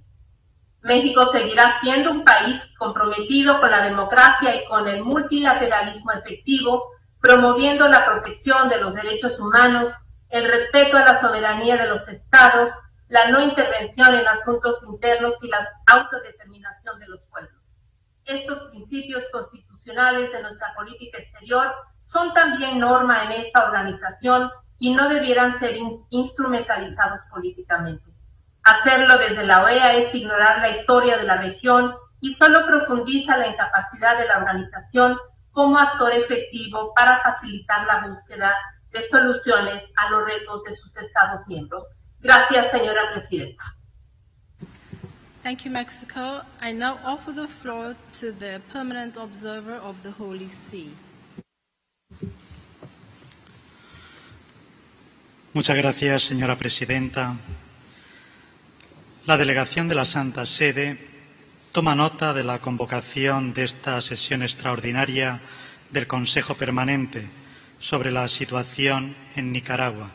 México seguirá siendo un país comprometido con la democracia y con el multilateralismo efectivo, promoviendo la protección de los derechos humanos, el respeto a la soberanía de los estados, la no intervención en asuntos internos y la autodeterminación de los pueblos. Estos principios constitucionales de nuestra política exterior son también norma en esta organización y no debieran ser instrumentalizados políticamente. Hacerlo desde la OEA es ignorar la historia de la región y solo profundiza la incapacidad de la organización como actor efectivo para facilitar la búsqueda de soluciones a los retos de sus Estados miembros. Gracias, señora presidenta. Thank you, Mexico. I now offer the floor to the permanent observer of the Holy See. Muchas gracias, señora presidenta. La delegación de la Santa Sede toma nota de la convocación de esta sesión extraordinaria del Consejo Permanente sobre la situación en Nicaragua,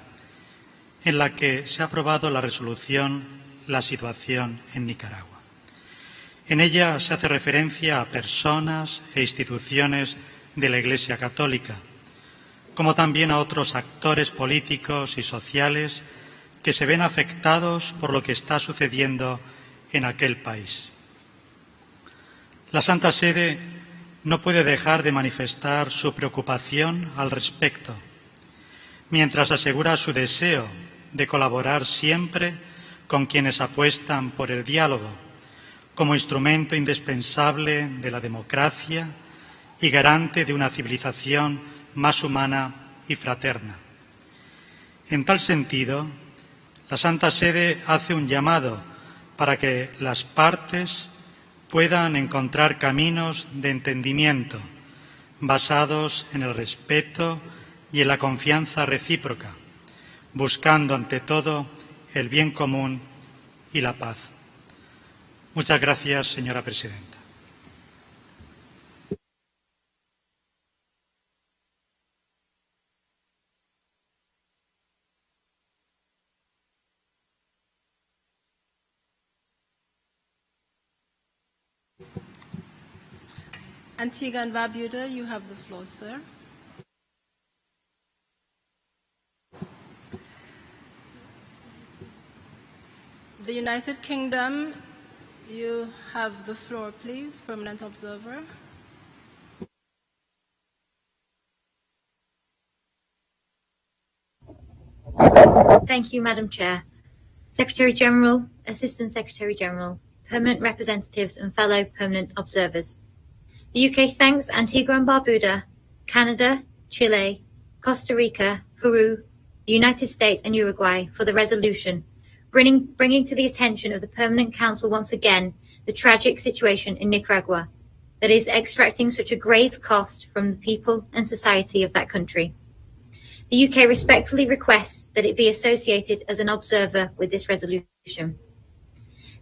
en la que se ha aprobado la resolución La situación en Nicaragua. En ella se hace referencia a personas e instituciones de la Iglesia Católica, como también a otros actores políticos y sociales que se ven afectados por lo que está sucediendo en aquel país. La Santa Sede no puede dejar de manifestar su preocupación al respecto, mientras asegura su deseo de colaborar siempre con quienes apuestan por el diálogo como instrumento indispensable de la democracia y garante de una civilización más humana y fraterna. En tal sentido, la Santa Sede hace un llamado para que las partes puedan encontrar caminos de entendimiento basados en el respeto y en la confianza recíproca, buscando ante todo el bien común y la paz. Muchas gracias, señora presidenta. Antigua and Barbuda, you have the floor, sir. The United Kingdom, you have the floor, please, permanent observer. Thank you, Madam Chair. Secretary General, Assistant Secretary General, permanent representatives and fellow permanent observers. The UK thanks Antigua and Barbuda, Canada, Chile, Costa Rica, Peru, the United States and Uruguay for the resolution, bringing to the attention of the Permanent Council once again the tragic situation in Nicaragua that is extracting such a grave cost from the people and society of that country. The UK respectfully requests that it be associated as an observer with this resolution.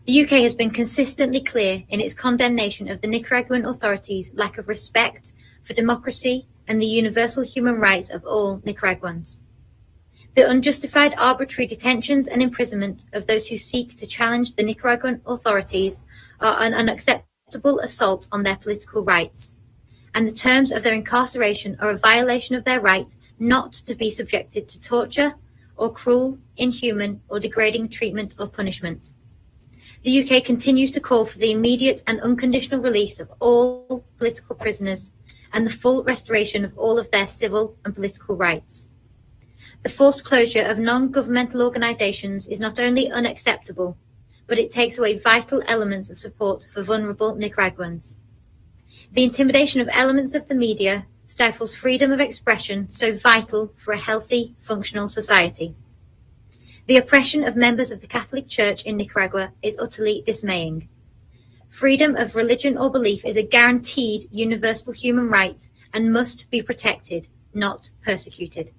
The UK has been consistently clear in its condemnation of the Nicaraguan authorities' lack of respect for democracy and the universal human rights of all Nicaraguans. The unjustified arbitrary detentions and imprisonment of those who seek to challenge the Nicaraguan authorities are an unacceptable assault on their political rights, and the terms of their incarceration are a violation of their right not to be subjected to torture or cruel, inhuman, or degrading treatment or punishment. The UK continues to call for the immediate and unconditional release of all political prisoners and the full restoration of all of their civil and political rights. The forced closure of non-governmental organisations is not only unacceptable, but it takes away vital elements of support for vulnerable Nicaraguans. The intimidation of elements of the media, stifles freedom of expression so vital for a healthy, functional society. The oppression of members of the Catholic Church in Nicaragua is utterly dismaying. Freedom of religion or belief is a guaranteed universal human right and must be protected, not persecuted.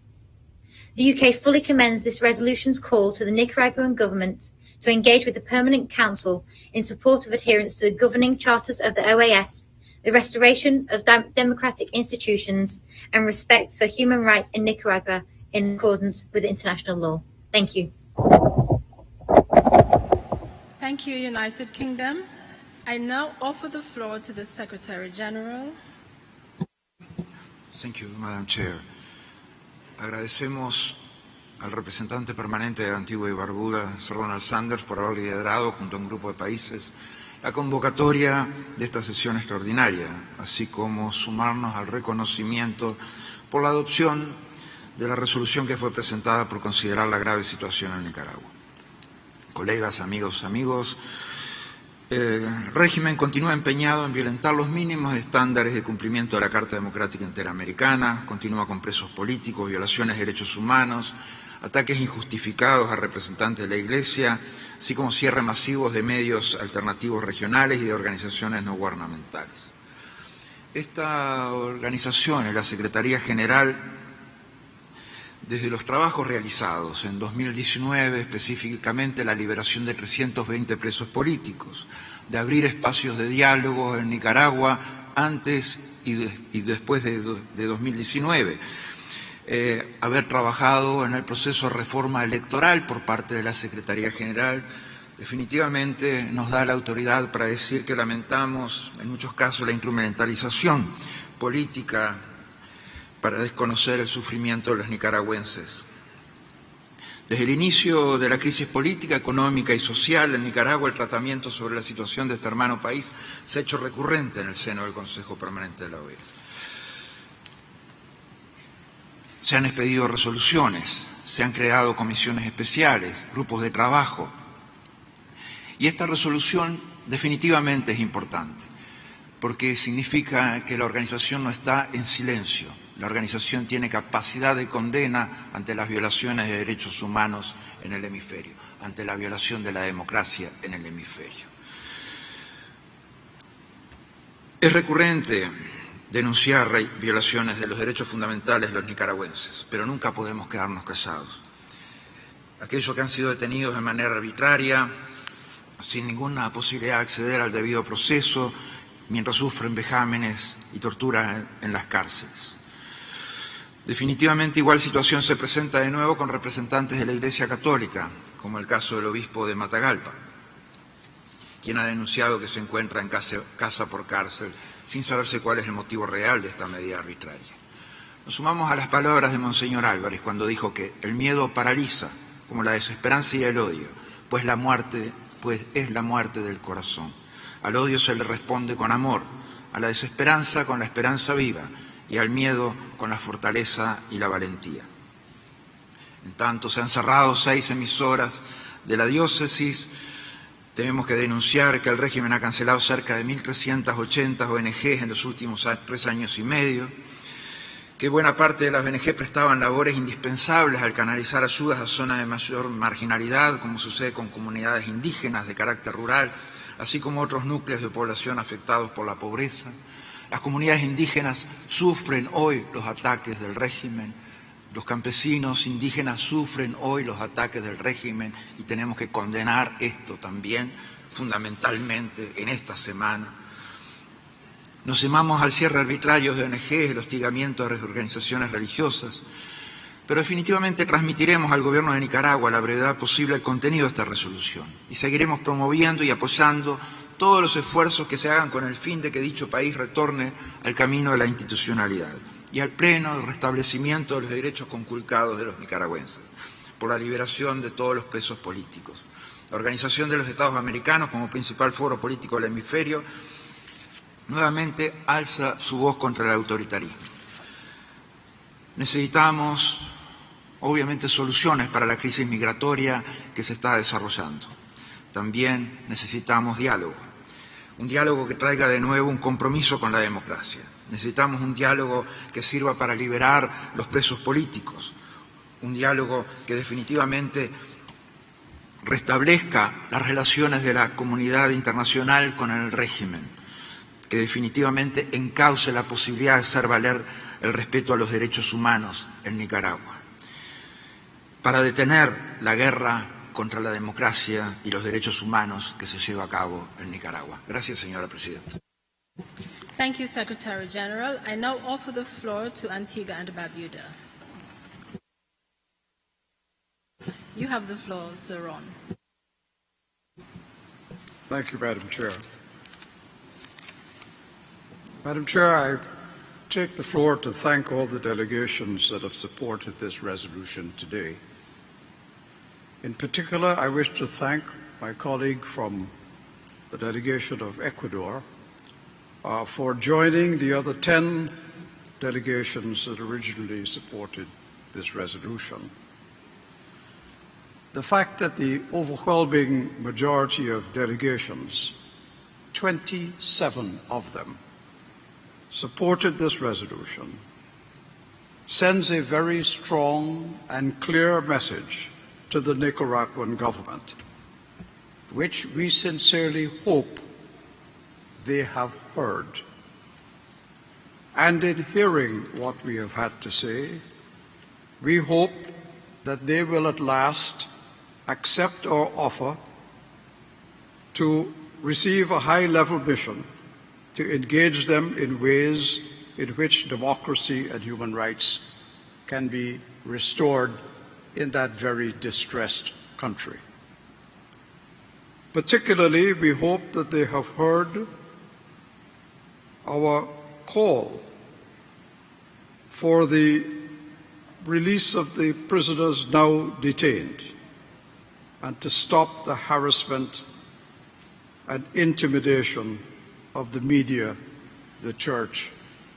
The UK fully commends this resolution's call to the Nicaraguan government to engage with the Permanent Council in support of adherence to the governing charters of the OAS, the restoration of democratic institutions, and respect for human rights in Nicaragua in accordance with international law. Thank you. Thank you, United Kingdom. I now offer the floor to the Secretary General. Thank you, Madam Chair. Agradecemos al representante permanente de Antigua y Barbuda, Sir Ronald Sanders, por haber liderado, junto a un grupo de países, la convocatoria de esta sesión extraordinaria, así como sumarnos al reconocimiento por la adopción de la resolución que fue presentada por considerar la grave situación en Nicaragua. Colegas, amigos, el régimen continúa empeñado en violentar los mínimos estándares de cumplimiento de la Carta Democrática Interamericana, continúa con presos políticos, violaciones de derechos humanos, ataques injustificados a representantes de la Iglesia, así como cierre masivos de medios alternativos regionales y de organizaciones no gubernamentales. Esta organización es la Secretaría General. Desde los trabajos realizados en 2019, específicamente la liberación de 320 presos políticos, de abrir espacios de diálogo en Nicaragua antes y después de 2019, haber trabajado en el proceso de reforma electoral por parte de la Secretaría General, definitivamente nos da la autoridad para decir que lamentamos en muchos casos la instrumentalización política para desconocer el sufrimiento de los nicaragüenses. Desde el inicio de la crisis política, económica y social en Nicaragua, el tratamiento sobre la situación de este hermano país se ha hecho recurrente en el seno del Consejo Permanente de la OEA. Se han expedido resoluciones, se han creado comisiones especiales, grupos de trabajo, y esta resolución definitivamente es importante, porque significa que la organización no está en silencio. La organización tiene capacidad de condena ante las violaciones de derechos humanos en el hemisferio, ante la violación de la democracia en el hemisferio. Es recurrente denunciar violaciones de los derechos fundamentales de los nicaragüenses, pero nunca podemos quedarnos callados. Aquellos que han sido detenidos de manera arbitraria, sin ninguna posibilidad de acceder al debido proceso, mientras sufren vejámenes y torturas en las cárceles. Definitivamente igual situación se presenta de nuevo con representantes de la Iglesia Católica, como el caso del obispo de Matagalpa, quien ha denunciado que se encuentra en casa por cárcel sin saberse cuál es el motivo real de esta medida arbitraria. Nos sumamos a las palabras de Monseñor Álvarez cuando dijo que el miedo paraliza, como la desesperanza y el odio, pues es la muerte del corazón. Al odio se le responde con amor, a la desesperanza con la esperanza viva, y al miedo con la fortaleza y la valentía. En tanto, se han cerrado 6 emisoras de la diócesis. Tenemos que denunciar que el régimen ha cancelado cerca de 1.380 ONGs en los últimos 3 años y medio, que buena parte de las ONG prestaban labores indispensables al canalizar ayudas a zonas de mayor marginalidad, como sucede con comunidades indígenas de carácter rural, así como otros núcleos de población afectados por la pobreza. Las comunidades indígenas sufren hoy los ataques del régimen, los campesinos indígenas sufren hoy los ataques del régimen y tenemos que condenar esto también, fundamentalmente en esta semana. Nos sumamos al cierre arbitrario de ONG, el hostigamiento de organizaciones religiosas, pero definitivamente transmitiremos al gobierno de Nicaragua a la brevedad posible el contenido de esta resolución y seguiremos promoviendo y apoyando todos los esfuerzos que se hagan con el fin de que dicho país retorne al camino de la institucionalidad y al pleno restablecimiento de los derechos conculcados de los nicaragüenses, por la liberación de todos los presos políticos. La Organización de los Estados Americanos, como principal foro político del hemisferio, nuevamente alza su voz contra el autoritarismo. Necesitamos, obviamente, soluciones para la crisis migratoria que se está desarrollando. También necesitamos diálogo. Un diálogo que traiga de nuevo un compromiso con la democracia. Necesitamos un diálogo que sirva para liberar los presos políticos, un diálogo que definitivamente restablezca las relaciones de la comunidad internacional con el régimen, que definitivamente encauce la posibilidad de hacer valer el respeto a los derechos humanos en Nicaragua, para detener la guerra contra la democracia y los derechos humanos que se lleva a cabo en Nicaragua. Gracias, señora Presidenta. Thank you, Secretary General. I now offer the floor to Antigua and Barbuda. You have the floor, Sir Ron. Thank you, Madam Chair. Madam Chair, I take the floor to thank all the delegations that have supported this resolution today. In particular, I wish to thank my colleague from the delegation of Ecuador for joining the other 10 delegations that originally supported this resolution. The fact that the overwhelming majority of delegations, 27 of them, supported this resolution sends a very strong and clear message to the Nicaraguan government, which we sincerely hope they have heard. And in hearing what we have had to say, we hope that they will at last accept our offer to receive a high-level mission to engage them in ways in which democracy and human rights can be restored in that very distressed country. Particularly, we hope that they have heard our call for the release of the prisoners now detained and to stop the harassment and intimidation of the media, the church,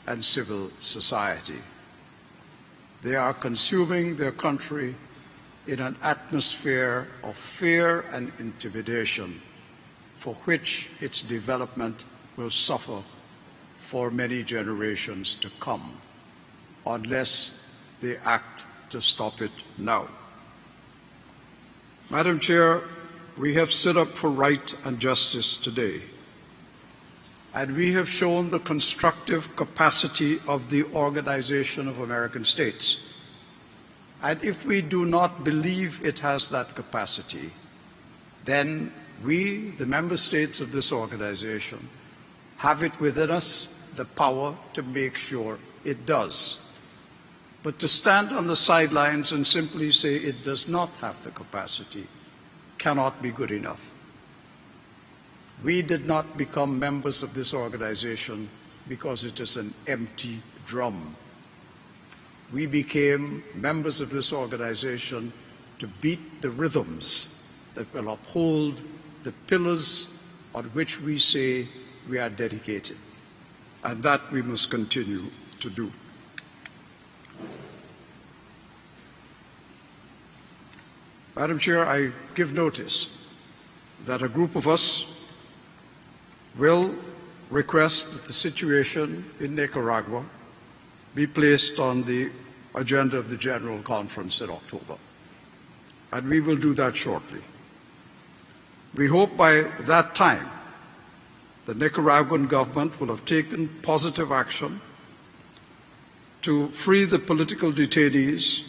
and civil society. They are consuming their country in an atmosphere of fear and intimidation for which its development will suffer for many generations to come unless they act to stop it now. Madam Chair, we have stood up for right and justice today, and we have shown the constructive capacity of the Organization of American States. And if we do not believe it has that capacity, then we, the member states of this organization, have it within us the power to make sure it does. But to stand on the sidelines and simply say it does not have the capacity cannot be good enough. We did not become members of this organization because it is an empty drum. We became members of this organization to beat the rhythms that will uphold the pillars on which we say we are dedicated, and that we must continue to do. Madam Chair, I give notice that a group of us will request that the situation in Nicaragua be placed on the agenda of the General Conference in October. And we will do that shortly. We hope by that time the Nicaraguan government will have taken positive action to free the political detainees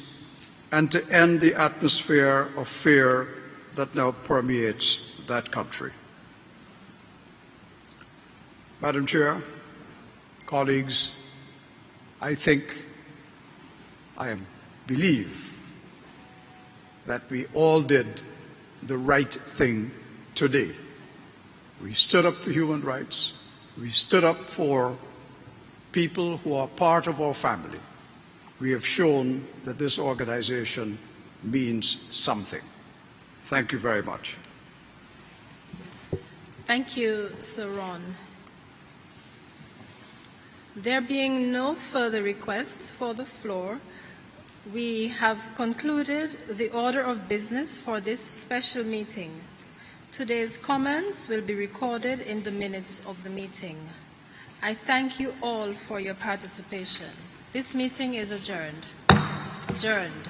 and to end the atmosphere of fear that now permeates that country. Madam Chair, colleagues, I believe that we all did the right thing today. We stood up for human rights. We stood up for people who are part of our family. We have shown that this organization means something. Thank you very much. Thank you, Sir Ron. There being no further requests for the floor, we have concluded the order of business for this special meeting. Today's comments will be recorded in the minutes of the meeting. I thank you all for your participation. This meeting is adjourned. Adjourned.